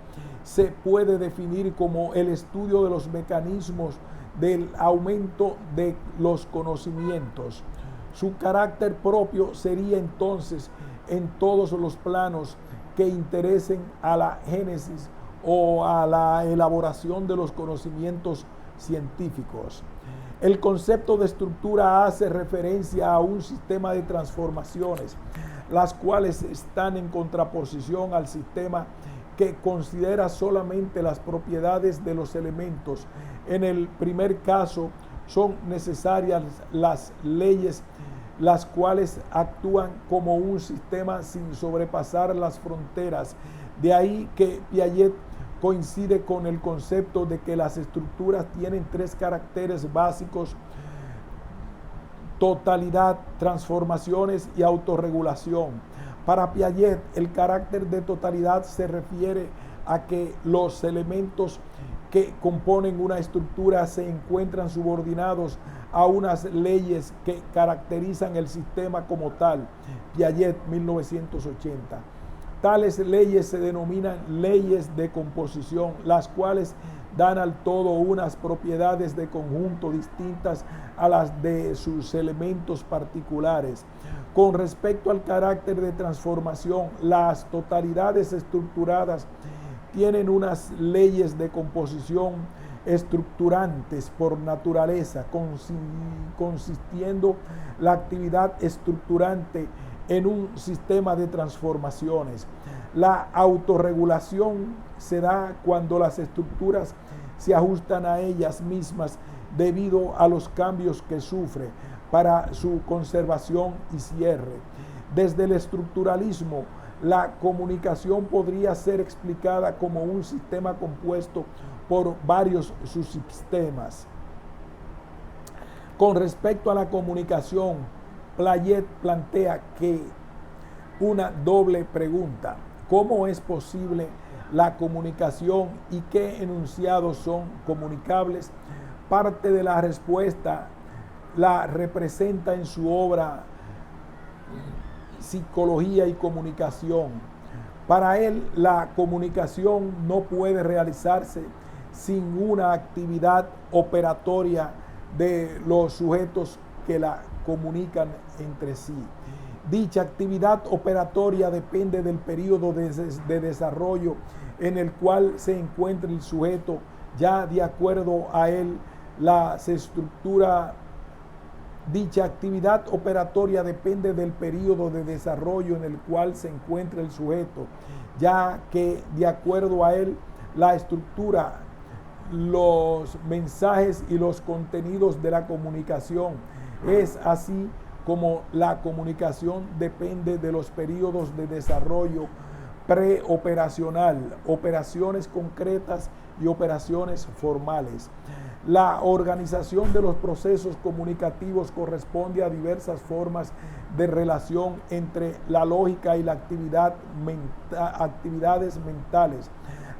se puede definir como el estudio de los mecanismos del aumento de los conocimientos. Su carácter propio sería entonces en todos los planos que interesen a la génesis o a la elaboración de los conocimientos científicos. El concepto de estructura hace referencia a un sistema de transformaciones, las cuales están en contraposición al sistema que considera solamente las propiedades de los elementos. En el primer caso, son necesarias las leyes, las cuales actúan como un sistema sin sobrepasar las fronteras. De ahí que Piaget coincide con el concepto de que las estructuras tienen tres caracteres básicos: totalidad, transformaciones y autorregulación. Para Piaget, el carácter de totalidad se refiere a que los elementos que componen una estructura se encuentran subordinados a unas leyes que caracterizan el sistema como tal. Piaget, 1980. Tales leyes se denominan leyes de composición, las cuales dan al todo unas propiedades de conjunto distintas a las de sus elementos particulares. Con respecto al carácter de transformación, las totalidades estructuradas tienen unas leyes de composición estructurantes por naturaleza, consistiendo la actividad estructurante en un sistema de transformaciones. La autorregulación se da cuando las estructuras se ajustan a ellas mismas debido a los cambios que sufre para su conservación y cierre. Desde el estructuralismo, la comunicación podría ser explicada como un sistema compuesto por varios subsistemas. Con respecto a la comunicación, Piaget plantea que una doble pregunta: ¿cómo es posible la comunicación y qué enunciados son comunicables? Parte de la respuesta la representa en su obra Psicología y Comunicación. Para él, la comunicación no puede realizarse sin una actividad operatoria de los sujetos que la comunican entre sí. Dicha actividad operatoria depende del periodo de desarrollo en el cual se encuentra el sujeto. Ya de acuerdo a él, dicha actividad operatoria depende del periodo de desarrollo en el cual se encuentra el sujeto, ya que de acuerdo a él, la estructura, los mensajes y los contenidos de la comunicación es así como la comunicación depende de los periodos de desarrollo preoperacional, operaciones concretas y operaciones formales. La organización de los procesos comunicativos corresponde a diversas formas de relación entre la lógica y la actividades mentales,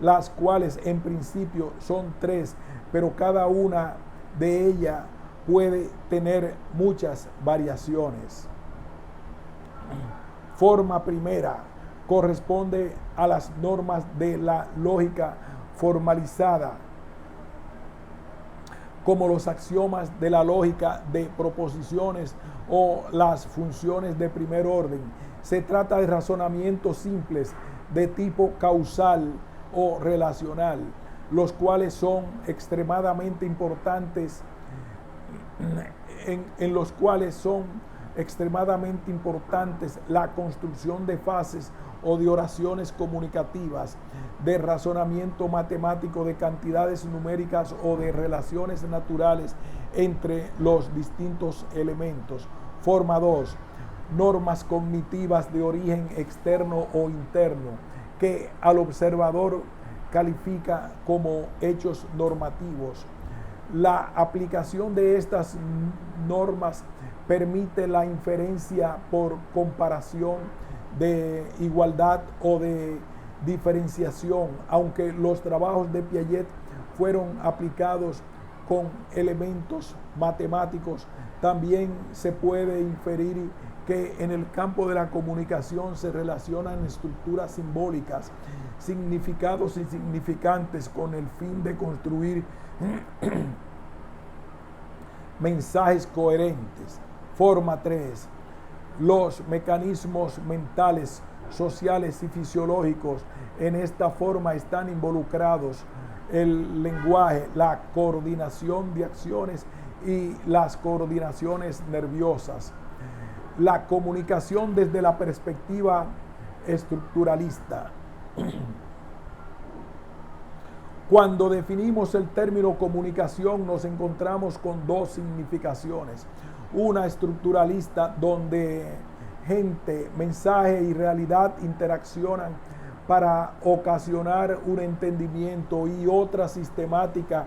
las cuales en principio son tres, pero cada una de ellas puede tener muchas variaciones. Forma primera corresponde a las normas de la lógica formalizada, como los axiomas de la lógica de proposiciones o las funciones de primer orden. Se trata de razonamientos simples de tipo causal o relacional, los cuales son extremadamente importantes, en los cuales son extremadamente importantes la construcción de fases o de oraciones comunicativas, de razonamiento matemático de cantidades numéricas o de relaciones naturales entre los distintos elementos. Forma 2. Normas cognitivas de origen externo o interno, que al observador califica como hechos normativos. La aplicación de estas normas permite la inferencia por comparación, de igualdad o de diferenciación. Aunque los trabajos de Piaget fueron aplicados con elementos matemáticos, también se puede inferir que en el campo de la comunicación se relacionan estructuras simbólicas, significados insignificantes con el fin de construir mensajes coherentes. Forma 3. Los mecanismos mentales, sociales y fisiológicos en esta forma están involucrados: el lenguaje, la coordinación de acciones y las coordinaciones nerviosas. La comunicación desde la perspectiva estructuralista. Cuando definimos el término comunicación, nos encontramos con dos significaciones: una estructuralista, donde gente, mensaje y realidad interaccionan para ocasionar un entendimiento, y otra sistemática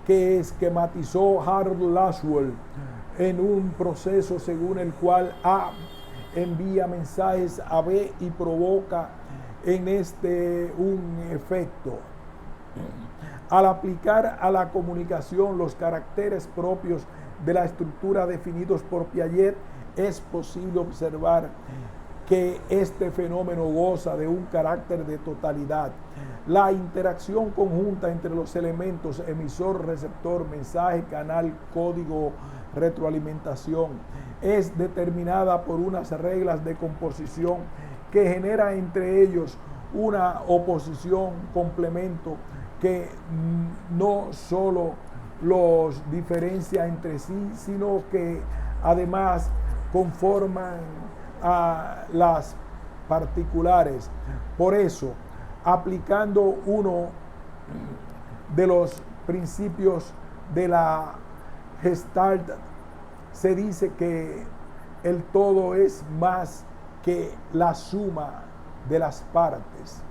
que esquematizó Harold Laswell en un proceso según el cual A envía mensajes a B y provoca en este un efecto. Al aplicar a la comunicación los caracteres propios de la estructura definidos por Piaget, es posible observar que este fenómeno goza de un carácter de totalidad. La interacción conjunta entre los elementos emisor, receptor, mensaje, canal, código, retroalimentación es determinada por unas reglas de composición que genera entre ellos una oposición, complemento, que no solo los diferencia entre sí, sino que además conforman a las particulares. Por eso, aplicando uno de los principios de la Gestalt, se dice que el todo es más que la suma de las partes.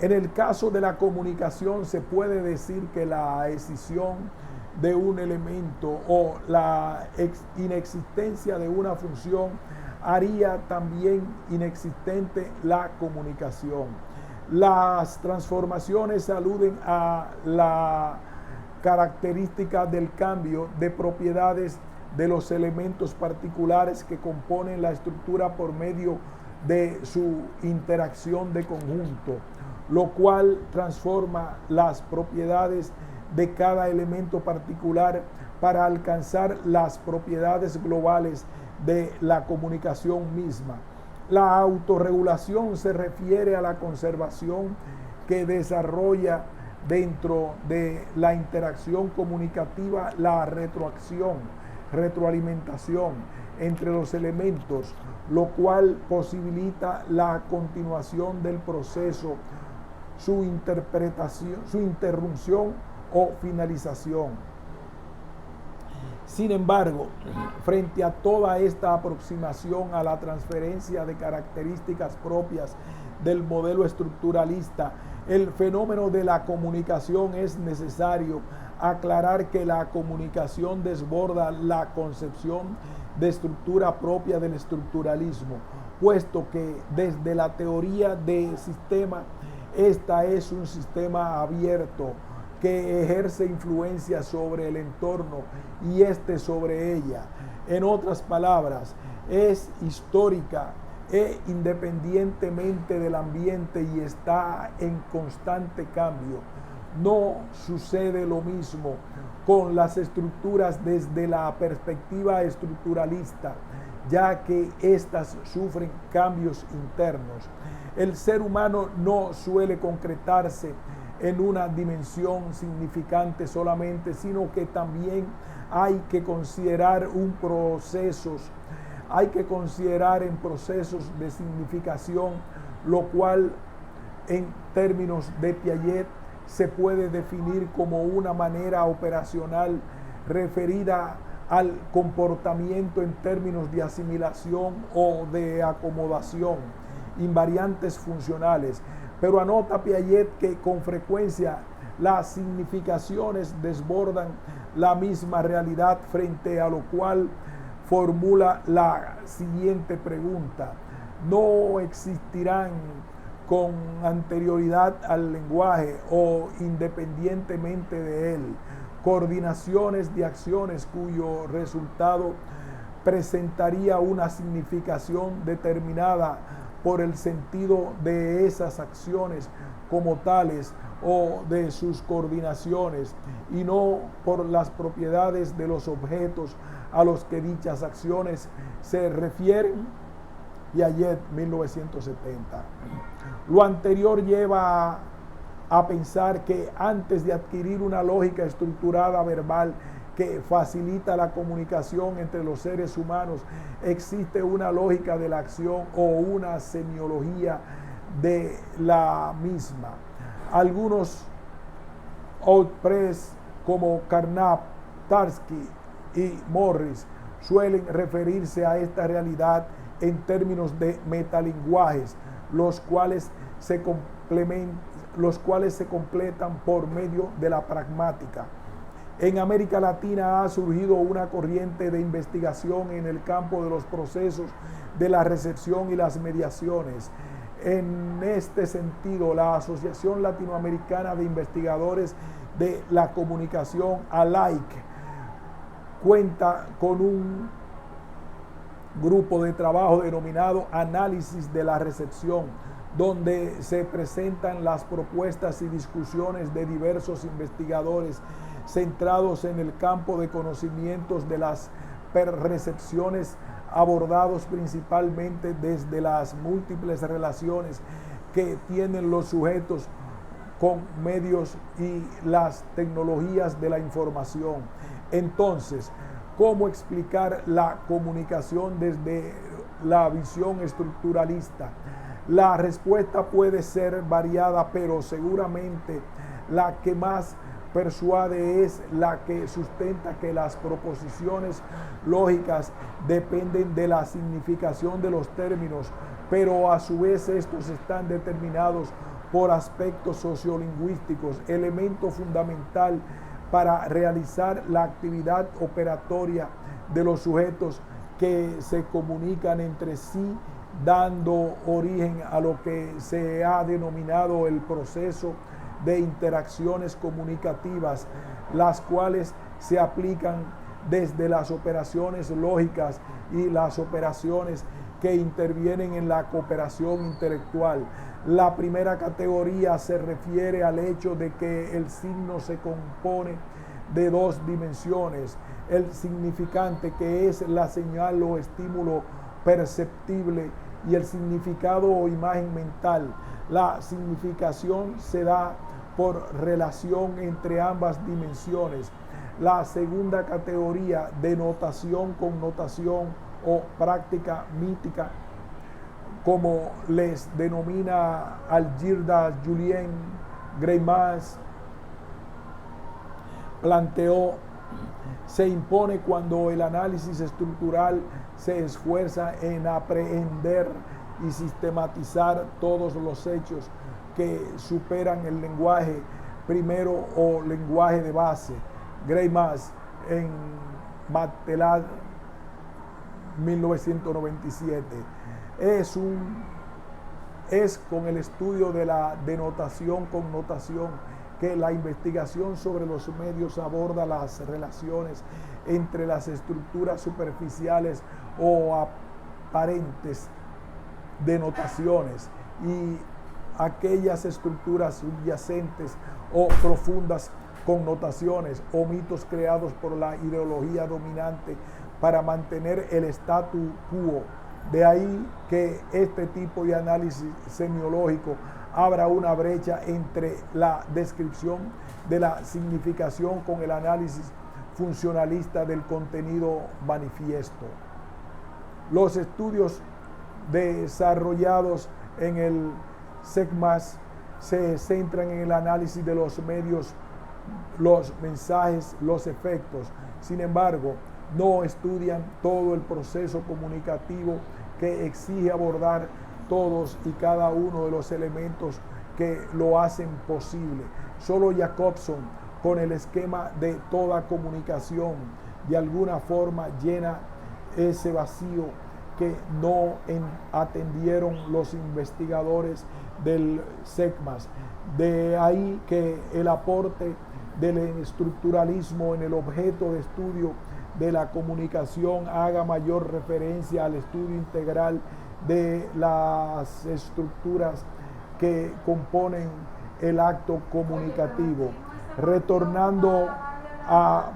En el caso de la comunicación, se puede decir que la escisión de un elemento o la inexistencia de una función haría también inexistente la comunicación. Las transformaciones aluden a la característica del cambio de propiedades de los elementos particulares que componen la estructura por medio de su interacción de conjunto, lo cual transforma las propiedades de cada elemento particular para alcanzar las propiedades globales de la comunicación misma. La autorregulación se refiere a la conservación que desarrolla dentro de la interacción comunicativa la retroalimentación entre los elementos, lo cual posibilita la continuación del proceso, su interpretación, su interrupción o finalización. Sin embargo, frente a toda esta aproximación a la transferencia de características propias del modelo estructuralista, el fenómeno de la comunicación, es necesario aclarar que la comunicación desborda la concepción de estructura propia del estructuralismo, puesto que desde la teoría de sistema, esta es un sistema abierto que ejerce influencia sobre el entorno y este sobre ella. En otras palabras, es histórica e independientemente del ambiente y está en constante cambio. No sucede lo mismo con las estructuras desde la perspectiva estructuralista, ya que éstas sufren cambios internos. El ser humano no suele concretarse en una dimensión significante solamente, sino que también hay que considerar en procesos de significación, lo cual en términos de Piaget se puede definir como una manera operacional referida al comportamiento en términos de asimilación o de acomodación, invariantes funcionales. Pero anota Piaget que con frecuencia las significaciones desbordan la misma realidad, frente a lo cual formula la siguiente pregunta: ¿no existirán con anterioridad al lenguaje o independientemente de él coordinaciones de acciones cuyo resultado presentaría una significación determinada por el sentido de esas acciones como tales o de sus coordinaciones, y no por las propiedades de los objetos a los que dichas acciones se refieren. Piaget, 1970. Lo anterior lleva a pensar que antes de adquirir una lógica estructurada verbal que facilita la comunicación entre los seres humanos, existe una lógica de la acción o una semiología de la misma. Algunos outpress como Carnap, Tarski y Morris suelen referirse a esta realidad en términos de metalenguajes, los cuales se completan por medio de la pragmática. En América Latina ha surgido una corriente de investigación en el campo de los procesos de la recepción y las mediaciones. En este sentido, la Asociación Latinoamericana de Investigadores de la Comunicación, ALAIC, cuenta con un grupo de trabajo denominado Análisis de la Recepción, donde se presentan las propuestas y discusiones de diversos investigadores centrados en el campo de conocimientos de las percepciones, abordados principalmente desde las múltiples relaciones que tienen los sujetos con medios y las tecnologías de la información. Entonces, ¿cómo explicar la comunicación desde la visión estructuralista? La respuesta puede ser variada, pero seguramente la que más persuade es la que sustenta que las proposiciones lógicas dependen de la significación de los términos, pero a su vez estos están determinados por aspectos sociolingüísticos, elemento fundamental para realizar la actividad operatoria de los sujetos que se comunican entre sí, dando origen a lo que se ha denominado el proceso de interacciones comunicativas, las cuales se aplican desde las operaciones lógicas y las operaciones que intervienen en la cooperación intelectual. La primera categoría se refiere al hecho de que el signo se compone de dos dimensiones: el significante, que es la señal o estímulo perceptible, y el significado o imagen mental. La significación se da por relación entre ambas dimensiones. La segunda categoría, denotación, connotación o práctica mítica, como les denomina Algirdas, Julien, Greimas, planteó, se impone cuando el análisis estructural se esfuerza en aprehender y sistematizar todos los hechos que superan el lenguaje primero o lenguaje de base. Greimas, en Matelas, 1997. Es con el estudio de la denotación-connotación que la investigación sobre los medios aborda las relaciones entre las estructuras superficiales o aparentes denotaciones y aquellas estructuras subyacentes o profundas connotaciones o mitos creados por la ideología dominante para mantener el statu quo. De ahí que este tipo de análisis semiológico abra una brecha entre la descripción de la significación con el análisis funcionalista del contenido manifiesto. Los estudios desarrollados en el SECMAS se centran en el análisis de los medios, los mensajes, los efectos. Sin embargo, no estudian todo el proceso comunicativo que exige abordar todos y cada uno de los elementos que lo hacen posible. Solo Jacobson, con el esquema de toda comunicación, de alguna forma llena ese vacío que no atendieron los investigadores del SECMAS. De ahí que el aporte del estructuralismo en el objeto de estudio de la comunicación haga mayor referencia al estudio integral de las estructuras que componen el acto comunicativo. Retomando a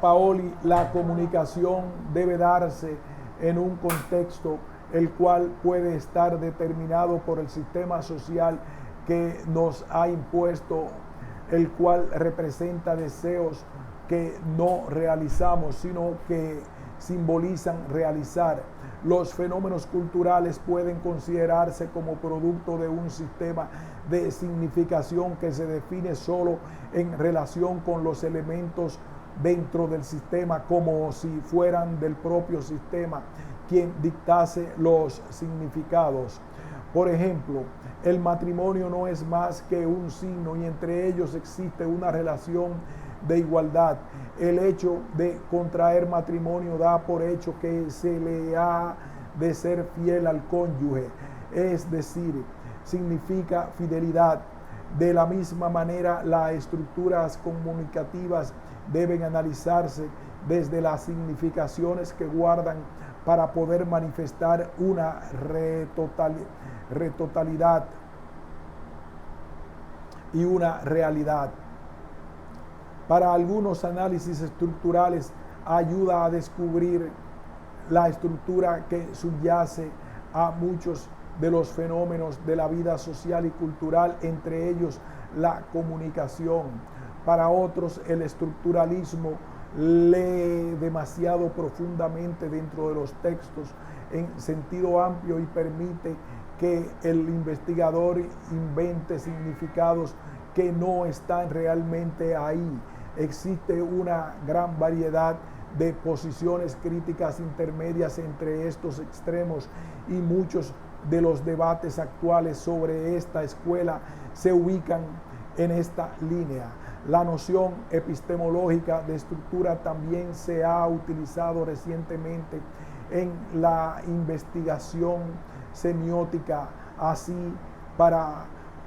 Paoli, la comunicación debe darse en un contexto el cual puede estar determinado por el sistema social que nos ha impuesto, el cual representa deseos que no realizamos, sino que simbolizan realizar. Los fenómenos culturales pueden considerarse como producto de un sistema de significación que se define solo en relación con los elementos dentro del sistema, como si fueran del propio sistema quien dictase los significados. Por ejemplo, el matrimonio no es más que un signo y entre ellos existe una relación de igualdad. El hecho de contraer matrimonio da por hecho que se le ha de ser fiel al cónyuge, es decir, significa fidelidad. De la misma manera, las estructuras comunicativas deben analizarse desde las significaciones que guardan para poder manifestar una retotalidad y una realidad. Para algunos análisis estructurales ayuda a descubrir la estructura que subyace a muchos de los fenómenos de la vida social y cultural, entre ellos la comunicación. Para otros, el estructuralismo lee demasiado profundamente dentro de los textos en sentido amplio y permite que el investigador invente significados que no están realmente ahí. Existe una gran variedad de posiciones críticas intermedias entre estos extremos y muchos de los debates actuales sobre esta escuela se ubican en esta línea. La noción epistemológica de estructura también se ha utilizado recientemente en la investigación semiótica. Así, para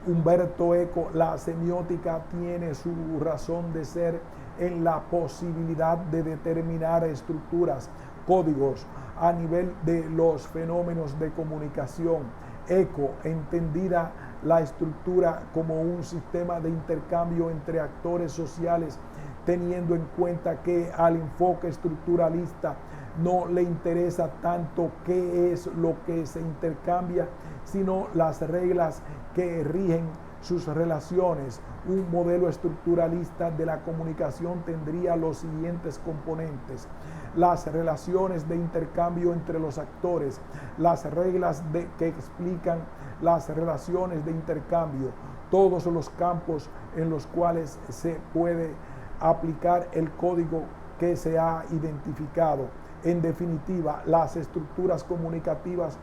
Umberto Eco, la semiótica tiene su razón de ser en la posibilidad de determinar estructuras, códigos a nivel de los fenómenos de comunicación. Eco, entendida la estructura como un sistema de intercambio entre actores sociales, teniendo en cuenta que al enfoque estructuralista no le interesa tanto qué es lo que se intercambia, sino las reglas que rigen sus relaciones. Un modelo estructuralista de la comunicación tendría los siguientes componentes: las relaciones de intercambio entre los actores, las reglas que explican las relaciones de intercambio, todos los campos en los cuales se puede aplicar el código que se ha identificado. En definitiva, las estructuras comunicativas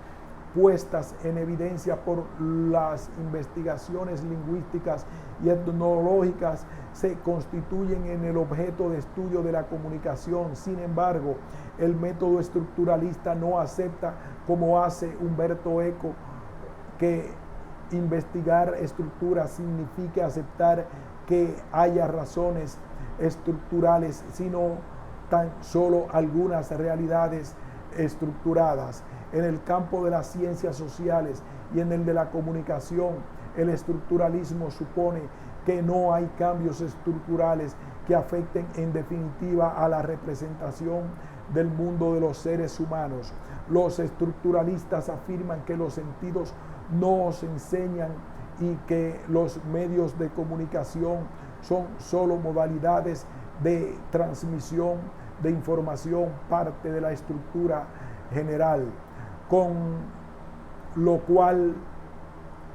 puestas en evidencia por las investigaciones lingüísticas y etnológicas se constituyen en el objeto de estudio de la comunicación. Sin embargo, el método estructuralista no acepta, como hace Umberto Eco, que investigar estructuras signifique aceptar que haya razones estructurales, sino tan solo algunas realidades estructuradas. En el campo de las ciencias sociales y en el de la comunicación, el estructuralismo supone que no hay cambios estructurales que afecten en definitiva a la representación del mundo de los seres humanos. Los estructuralistas afirman que los sentidos no se enseñan y que los medios de comunicación son solo modalidades de transmisión de información, parte de la estructura general, con lo cual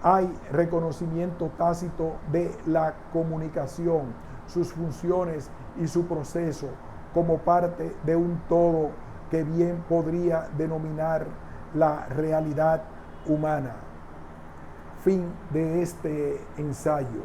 hay reconocimiento tácito de la comunicación, sus funciones y su proceso como parte de un todo que bien podría denominar la realidad humana. Fin de este ensayo.